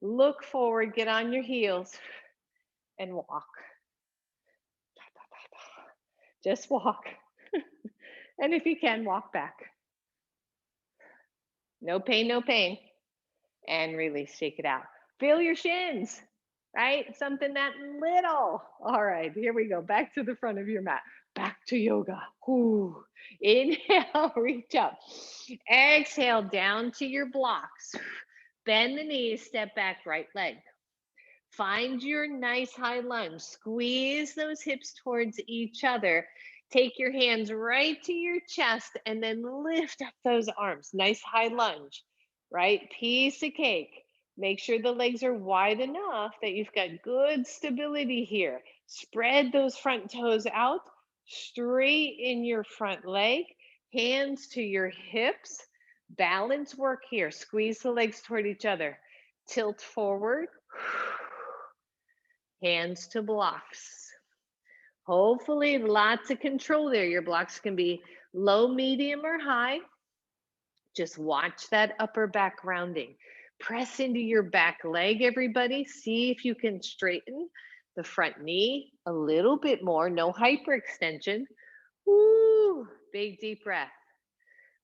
Look forward. Get on your heels and walk. Just walk. And if you can, walk back. No pain, no pain. And release, shake it out. Feel your shins, right? Something that little. All right, here we go. Back to the front of your mat. Back to yoga. Ooh. Inhale, reach up. Exhale, down to your blocks. Bend the knees, step back, right leg. Find your nice high lunge. Squeeze those hips towards each other. Take your hands right to your chest and then lift up those arms. Nice high lunge, right? Piece of cake. Make sure the legs are wide enough that you've got good stability here. Spread those front toes out, straighten your front leg, hands to your hips. Balance work here. Squeeze the legs toward each other. Tilt forward. Hands to blocks. Hopefully, lots of control there. Your blocks can be low, medium, or high. Just watch that upper back rounding. Press into your back leg, everybody. See if you can straighten the front knee a little bit more. No hyperextension. Woo! Big deep breath.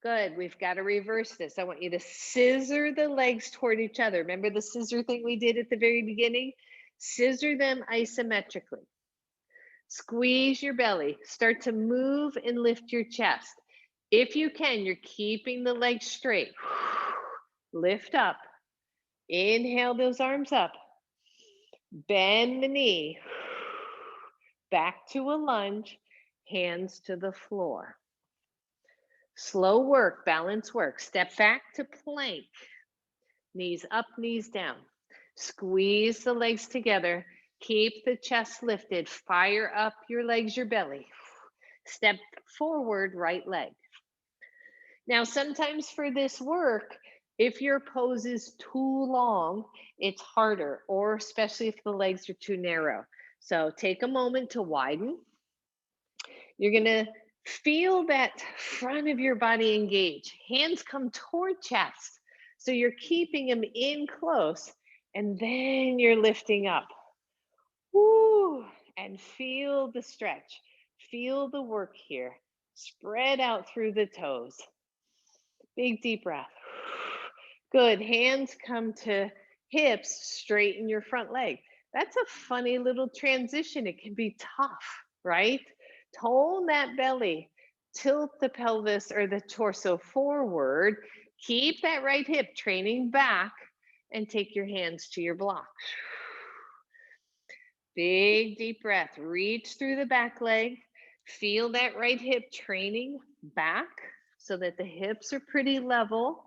Good. We've got to reverse this. I want you to scissor the legs toward each other. Remember the scissor thing we did at the very beginning? Scissor them isometrically. Squeeze your belly. Start to move and lift your chest. If you can, you're keeping the legs straight. Lift up. Inhale those arms up. Bend the knee. Back to a lunge. Hands to the floor. Slow work, balance work. Step back to plank. Knees up, knees down. Squeeze the legs together. Keep the chest lifted. Fire up your legs, your belly. Step forward, right leg. Now, sometimes for this work, if your pose is too long, it's harder, or especially if the legs are too narrow. So take a moment to widen. You're going to feel that front of your body engage. Hands come toward chest. So you're keeping them in close, and then you're lifting up. Woo! And feel the stretch. Feel the work here. Spread out through the toes. Big deep breath. Good. Hands come to hips. Straighten your front leg. That's a funny little transition. It can be tough, right? Tone that belly. Tilt the pelvis or the torso forward. Keep that right hip training back and take your hands to your block. Big deep breath. Reach through the back leg. Feel that right hip training back so that the hips are pretty level.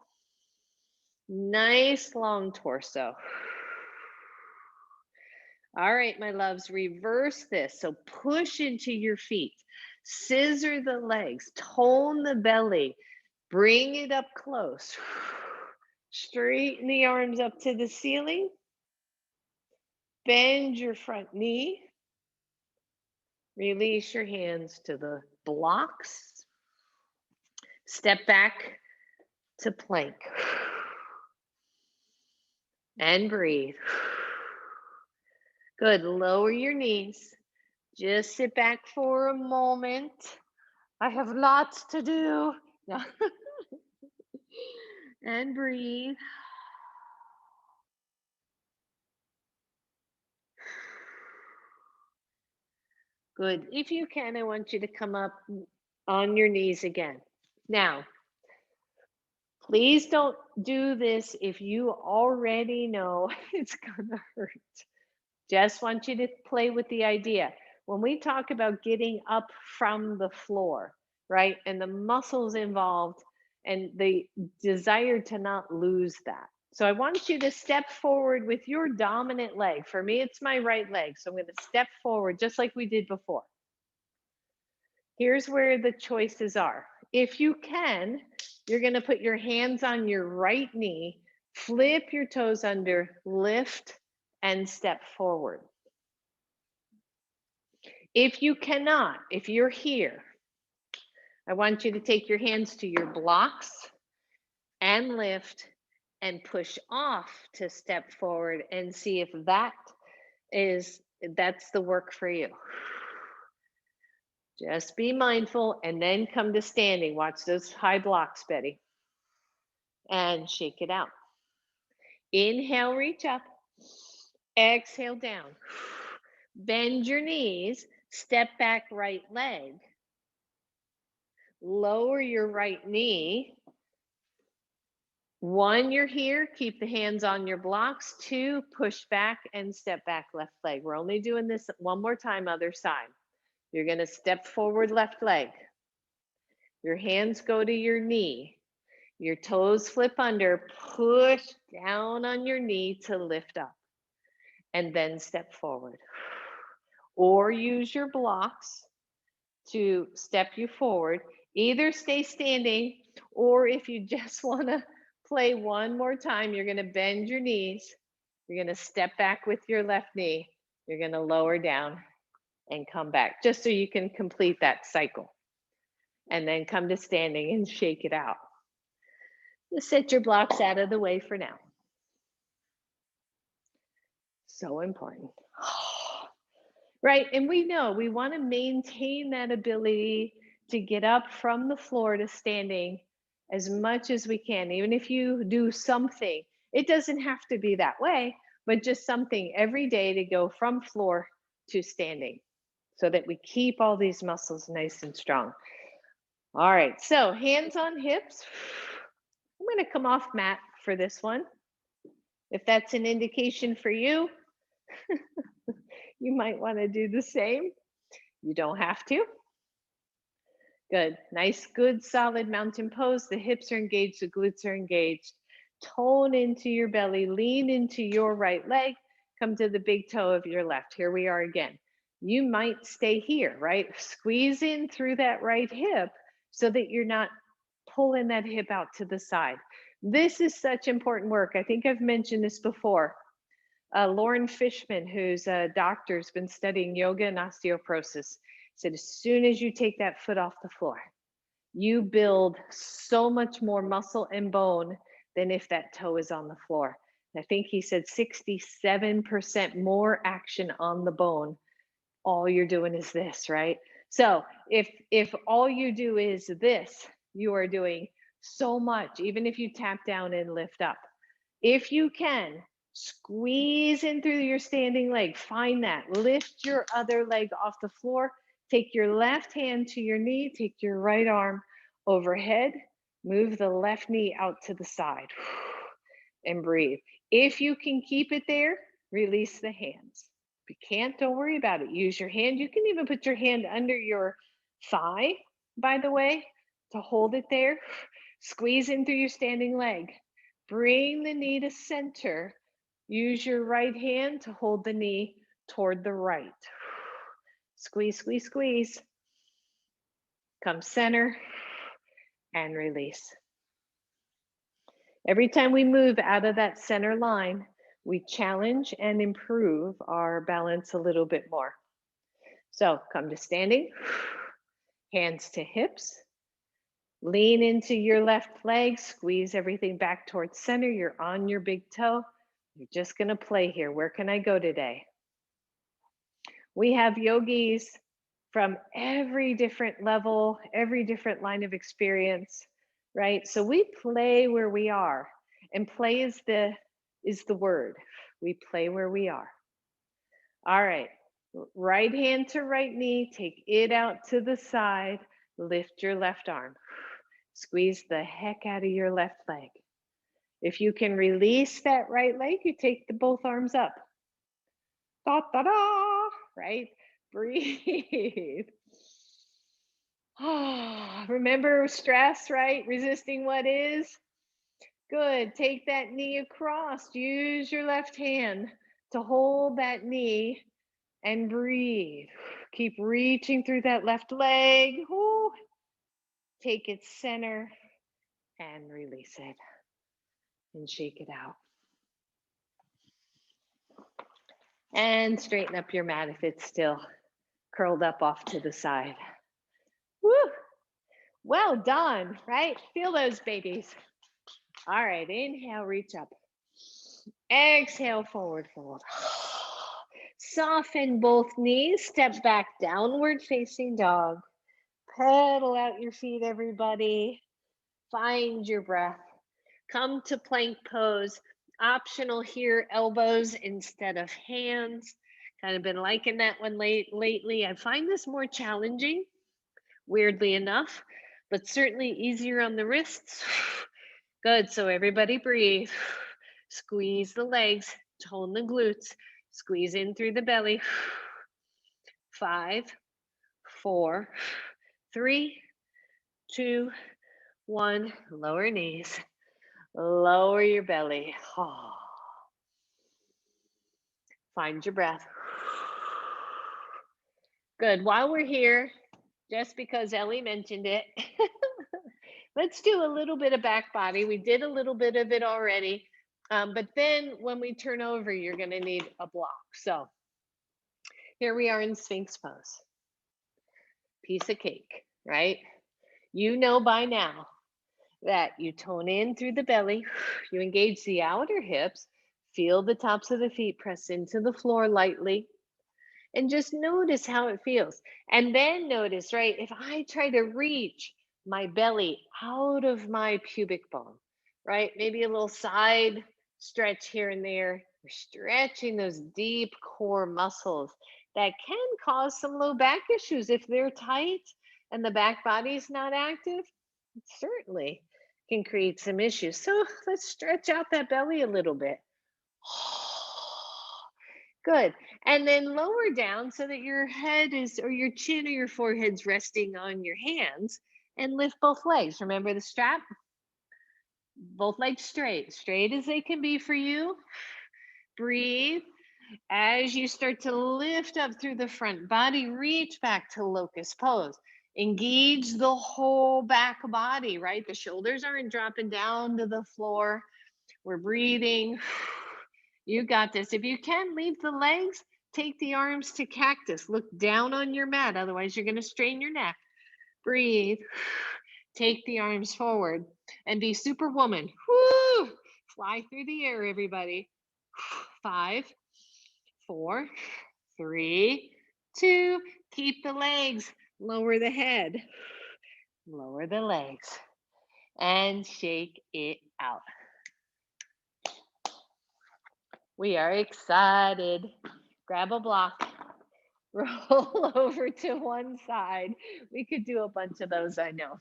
Nice long torso. All right, my loves, reverse this. So push into your feet. Scissor the legs. Tone the belly. Bring it up close. Straighten the arms up to the ceiling. Bend your front knee. Release your hands to the blocks. Step back to plank. And breathe. Good. Lower your knees. Just sit back for a moment. I have lots to do. No. And breathe. Good. If you can, I want you to come up on your knees again. Now, please don't do this if you already know it's going to hurt. Just want you to play with the idea. When we talk about getting up from the floor, right, and the muscles involved and the desire to not lose that. So I want you to step forward with your dominant leg. For me, it's my right leg. So I'm going to step forward just like we did before. Here's where the choices are. If you can, you're going to put your hands on your right knee, flip your toes under, lift, and step forward. If you cannot, if you're here, I want you to take your hands to your blocks and lift and push off to step forward and see if that's the work for you. Just be mindful and then come to standing. Watch those high blocks, Betty. And shake it out. Inhale, reach up. Exhale, down. Bend your knees. Step back, right leg. Lower your right knee. 1, you're here. Keep the hands on your blocks. 2, push back and step back, left leg. We're only doing this one more time, other side. You're going to step forward, left leg. Your hands go to your knee. Your toes flip under. Push down on your knee to lift up. And then step forward. Or use your blocks to step you forward. Either stay standing, or if you just want to play one more time, you're going to bend your knees. You're going to step back with your left knee. You're going to lower down and come back, just so you can complete that cycle. And then come to standing and shake it out. Just set your blocks out of the way for now. So important. Right, and we know we want to maintain that ability to get up from the floor to standing as much as we can. Even if you do something, it doesn't have to be that way, but just something every day to go from floor to standing so that we keep all these muscles nice and strong. All right, so hands on hips. I'm going to come off mat for this one. If that's an indication for you, you might want to do the same. You don't have to. Good. Nice, good, solid mountain pose. The hips are engaged, the glutes are engaged. Tone into your belly, lean into your right leg, come to the big toe of your left. Here we are again. You might stay here, right? Squeeze in through that right hip so that you're not pulling that hip out to the side. This is such important work. I think I've mentioned this before. Lauren Fishman, who's a doctor, has been studying yoga and osteoporosis, said as soon as you take that foot off the floor, you build so much more muscle and bone than if that toe is on the floor. I think he said 67% more action on the bone. All you're doing is this, right? So if all you do is this, you are doing so much, even if you tap down and lift up. If you can, squeeze in through your standing leg. Find that. Lift your other leg off the floor. Take your left hand to your knee. Take your right arm overhead. Move the left knee out to the side. And breathe. If you can keep it there, release the hands. If you can't, don't worry about it. Use your hand. You can even put your hand under your thigh, by the way, to hold it there. Squeeze in through your standing leg. Bring the knee to center. Use your right hand to hold the knee toward the right. Squeeze, squeeze, squeeze. Come center. and release. Every time we move out of that center line, we challenge and improve our balance a little bit more. So come to standing, hands to hips, lean into your left leg, squeeze everything back towards center. You're on your big toe. You're just gonna play here. Where can I go today? We have yogis from every different level, every different line of experience, right? So we play where we are, and play is the word. We play where we are. All right. Right hand to right knee, take it out to the side, lift your left arm. Squeeze the heck out of your left leg. If you can release that right leg, you take both arms up. Da da da, right? Breathe. Remember stress, right? Resisting what is. Good. Take that knee across. Use your left hand to hold that knee and breathe. Keep reaching through that left leg. Ooh. Take it center and release it and shake it out. And straighten up your mat if it's still curled up off to the side. Woo! Well done, right? Feel those babies. All right, inhale, reach up. Exhale, forward fold. Soften both knees, step back, downward facing dog. Pedal out your feet, everybody. Find your breath. Come to plank pose. Optional here, elbows instead of hands. Kind of been liking that one lately. I find this more challenging, weirdly enough, but certainly easier on the wrists. Good, so everybody breathe. Squeeze the legs, tone the glutes, squeeze in through the belly. 5, 4, 3, 2, 1. Lower knees, lower your belly. Oh. Find your breath. Good, while we're here, just because Ellie mentioned it, let's do a little bit of back body. We did a little bit of it already. But then when we turn over, you're going to need a block. So here we are in Sphinx pose. Piece of cake, right? You know by now that you tone in through the belly, you engage the outer hips, feel the tops of the feet press into the floor lightly, and just notice how it feels. And then notice, right, if I try to reach my belly out of my pubic bone, right, maybe a little side stretch here and there. We're stretching those deep core muscles that can cause some low back issues if they're tight and the back body is not active. It certainly can create some issues. So let's stretch out that belly a little bit. Good. And then lower down so that your head is, or your chin or your forehead's resting on your hands, and lift both legs. Remember the strap? Both legs straight as they can be for you. Breathe. As you start to lift up through the front body, reach back to locust pose. Engage the whole back body, right? The shoulders aren't dropping down to the floor. We're breathing. You got this. If you can, leave the legs. Take the arms to cactus. Look down on your mat. Otherwise, you're going to strain your neck. Breathe. Take the arms forward and be superwoman. Woo! Fly through the air, everybody. 5, 4, 3, 2. Keep the legs. Lower the head. Lower the legs. And shake it out. We are excited. Grab a block. Roll over to one side. We could do a bunch of those, I know.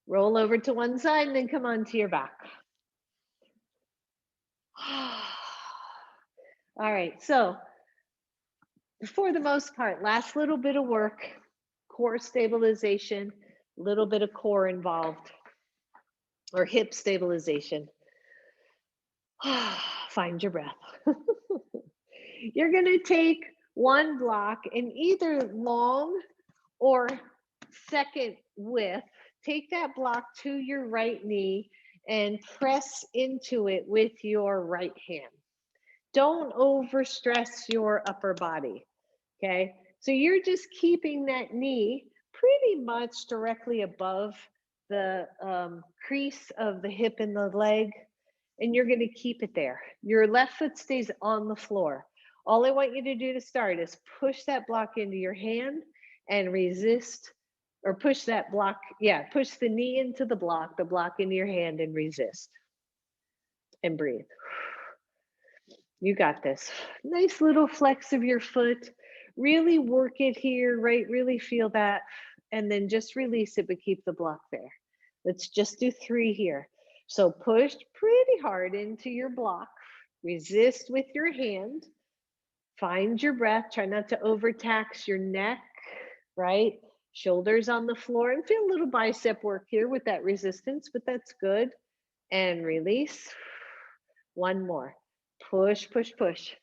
Roll over to one side and then come onto your back. All right, so for the most part, last little bit of work, core stabilization, little bit of core involved, or hip stabilization. Find your breath. You're going to take one block in either long or second width Take that block to your right knee and press into it with your right hand. Don't overstress your upper body. Okay. So you're just keeping that knee pretty much directly above the crease of the hip and the leg. And you're going to keep it there. Your left foot stays on the floor. All I want you to do to start is push that block into your hand and resist, or push that block. Yeah, push the knee into the block into your hand and resist and breathe. You got this. Nice little flex of your foot. Really work it here, right? Really feel that. And then just release it, but keep the block there. Let's just do 3 here. So push pretty hard into your block. Resist with your hand. Find your breath. Try not to overtax your neck, right? Shoulders on the floor, and feel a little bicep work here with that resistance, but that's good. And release. One more. Push, push, push.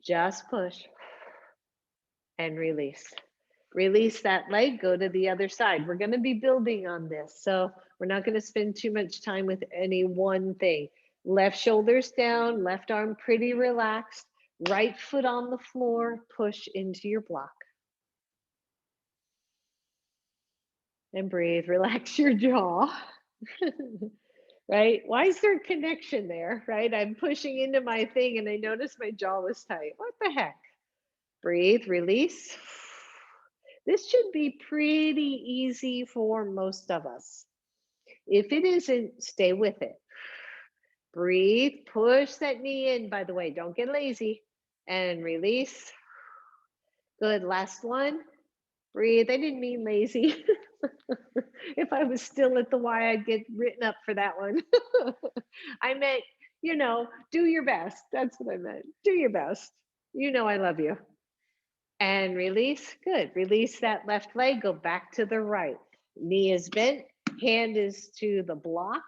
Just push and release. Release that leg, go to the other side. We're going to be building on this. So we're not going to spend too much time with any one thing. Left shoulders down, left arm pretty relaxed, right foot on the floor, push into your block. And breathe, relax your jaw. Right? Why is there a connection there? Right? I'm pushing into my thing and I noticed my jaw was tight. What the heck? Breathe, release. This should be pretty easy for most of us. If it isn't, stay with it. Breathe, push that knee in. By the way, don't get lazy. And release. Good. Last one. Breathe. I didn't mean lazy. If I was still at the Y, I'd get written up for that one. I meant, do your best. That's what I meant. Do your best. I love you. And release. Good. Release that left leg. Go back to the right. Knee is bent. Hand is to the block.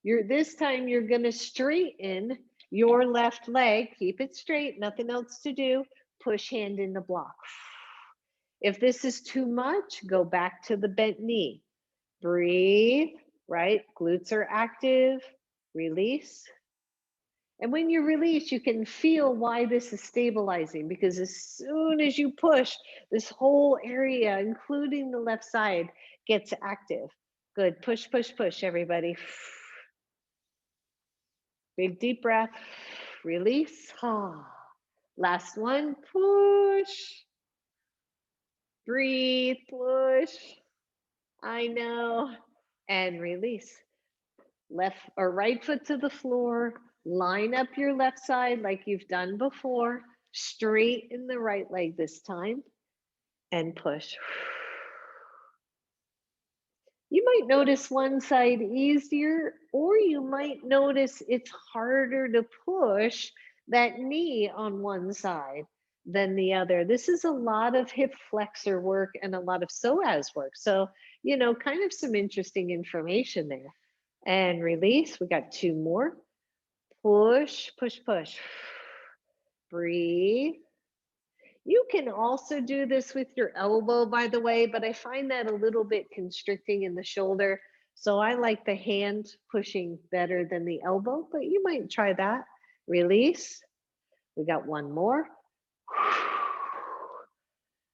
This time you're going to straighten your left leg. Keep it straight. Nothing else to do. Push hand in the block. If this is too much, go back to the bent knee. Breathe, right? Glutes are active. Release. And when you release, you can feel why this is stabilizing, because as soon as you push, this whole area, including the left side, gets active. Good. Push, push, push, everybody. Big deep breath. Release. Last one. Push. Breathe. Push. I know. And release. Left or right foot to the floor. Line up your left side like you've done before. Straighten the right leg this time. And push. You might notice one side easier, or you might notice it's harder to push that knee on one side than the other. This is a lot of hip flexor work and a lot of psoas work. So, kind of some interesting information there. And release. We got 2 more. Push, push, push. Breathe. You can also do this with your elbow, by the way, but I find that a little bit constricting in the shoulder. So I like the hand pushing better than the elbow, but you might try that. Release. We got 1 more.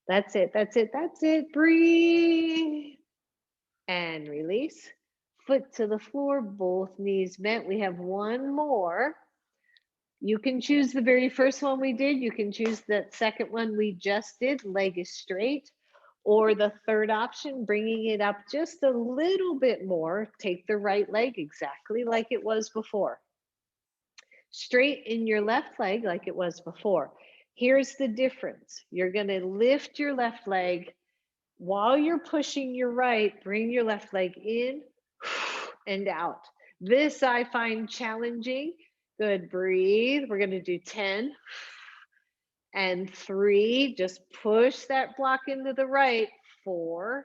That's it, that's it, that's it. Breathe. And release. Foot to the floor, both knees bent. We have 1 more. You can choose the very first one we did. You can choose the second one we just did, leg is straight. Or the third option, bringing it up just a little bit more. Take the right leg exactly like it was before. Straighten your left leg like it was before. Here's the difference. You're going to lift your left leg while you're pushing your right. Bring your left leg in and out. This I find challenging. Good, breathe. We're going to do 10 and 3. Just push that block into the right. 4.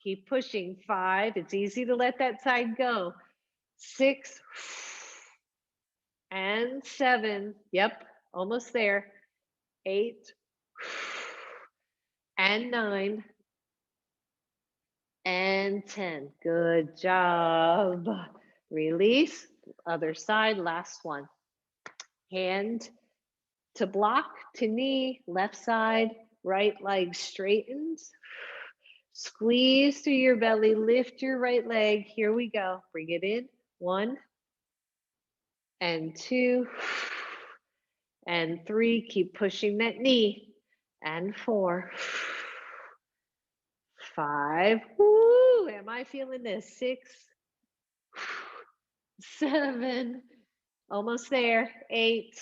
Keep pushing. 5. It's easy to let that side go. 6 and 7. Yep, almost there. 8 and 9 and 10. Good job. Release. Other side. Last one. Hand to block, to knee, left side, right leg straightens. Squeeze through your belly, lift your right leg. Here we go. Bring it in. 1 and 2 and 3. Keep pushing that knee. And 4, 5. Woo! Am I feeling this? 6, 7. Almost there. 8,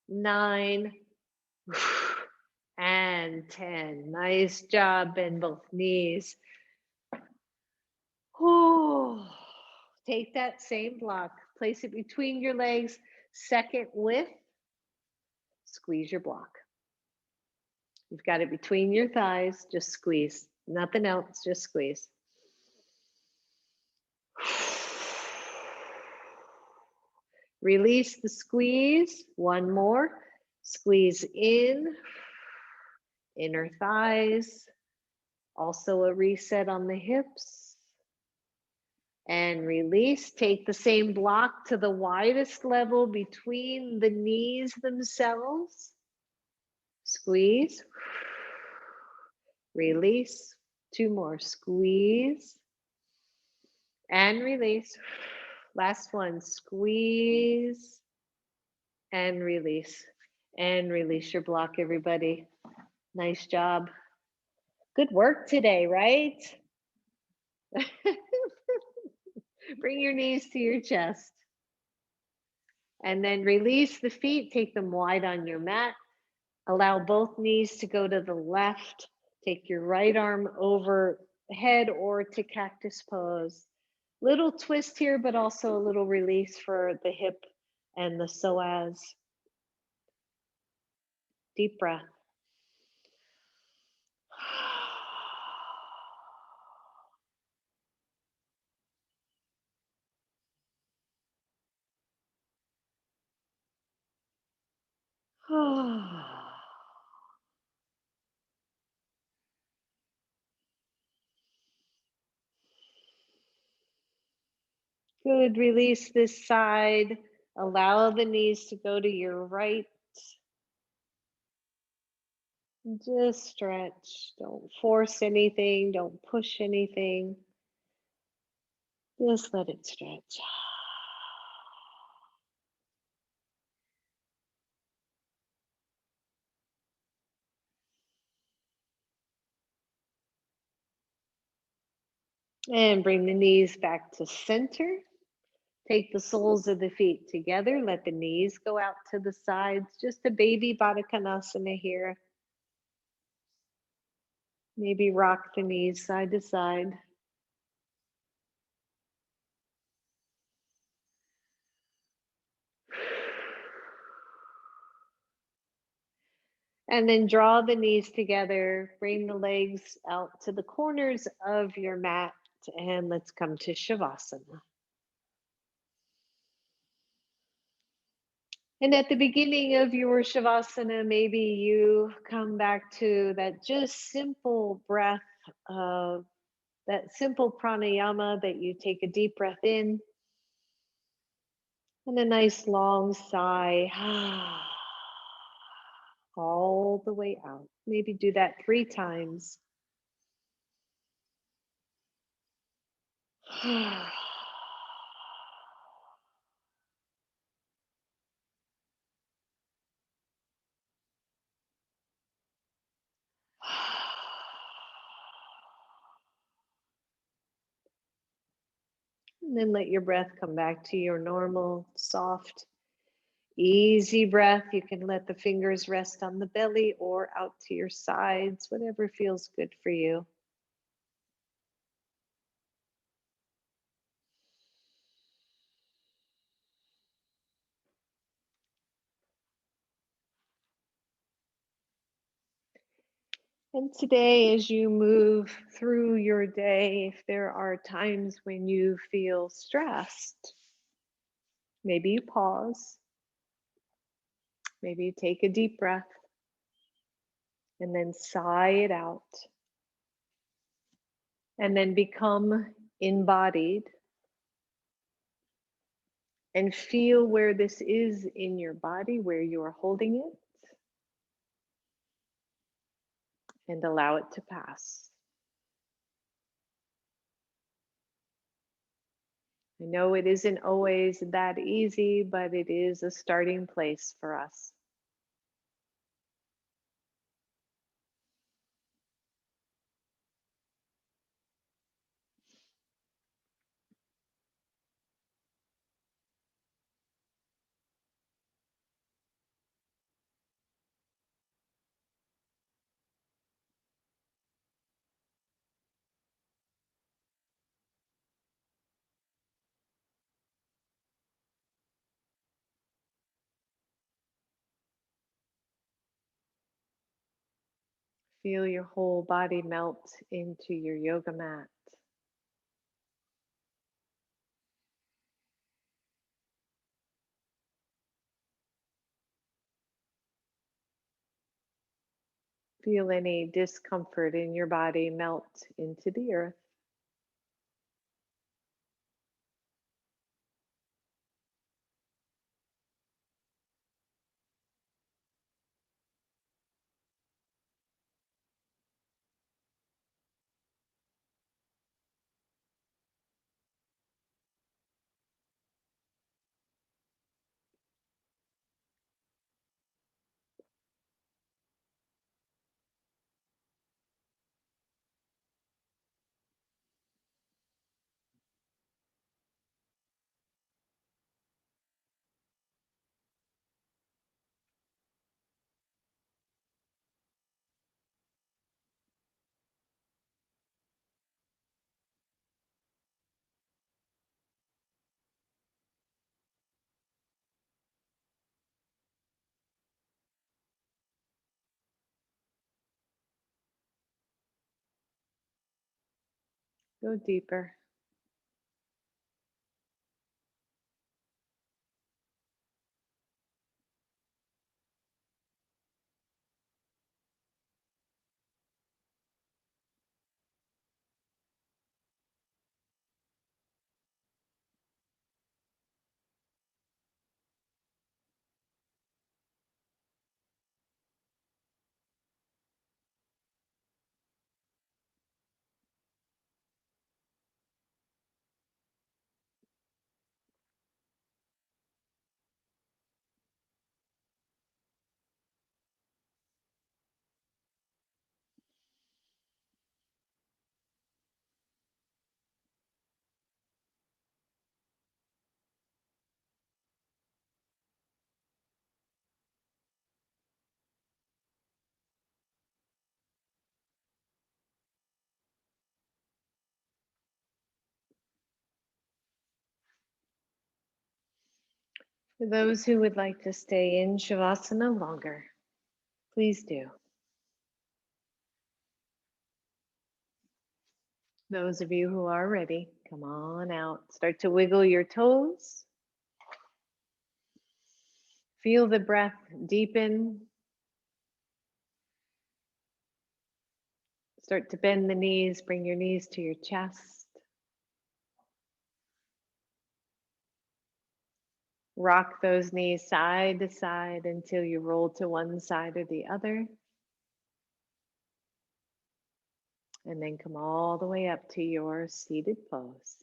9, and 10. Nice job. Bend both knees. Oh, take that same block, place it between your legs, second width, squeeze your block. You've got it between your thighs, just squeeze. Nothing else, just squeeze. Release the squeeze. One more. Squeeze in, inner thighs. Also a reset on the hips. And release. Take the same block to the widest level between the knees themselves. Squeeze. Release. 2 more. Squeeze. And release. Last one. Squeeze. And release. And release your block, everybody. Nice job. Good work today, right? Bring your knees to your chest. And then release the feet. Take them wide on your mat. Allow both knees to go to the left. Take your right arm overhead or to cactus pose. Little twist here, but also a little release for the hip and the psoas. Deep breath. Good. Release this side. Allow the knees to go to your right. Just stretch. Don't force anything. Don't push anything. Just let it stretch. And bring the knees back to center. Take the soles of the feet together. Let the knees go out to the sides. Just a baby Baddha Konasana here. Maybe rock the knees side to side. And then draw the knees together. Bring the legs out to the corners of your mat. And let's come to Shavasana. And at the beginning of your Shavasana, maybe you come back to that just simple breath, that simple pranayama that you take a deep breath in and a nice long sigh all the way out. Maybe do that 3 times. And then let your breath come back to your normal, soft, easy breath. You can let the fingers rest on the belly or out to your sides, whatever feels good for you. And today, as you move through your day, if there are times when you feel stressed, maybe you pause, maybe you take a deep breath, and then sigh it out. And then become embodied and feel where this is in your body, where you are holding it, and allow it to pass. I know it isn't always that easy, but it is a starting place for us. Feel your whole body melt into your yoga mat. Feel any discomfort in your body melt into the earth. Go deeper. For those who would like to stay in Shavasana longer, please do. Those of you who are ready, come on out. Start to wiggle your toes. Feel the breath deepen. Start to bend the knees, bring your knees to your chest. Rock those knees side to side until you roll to one side or the other. And then come all the way up to your seated pose.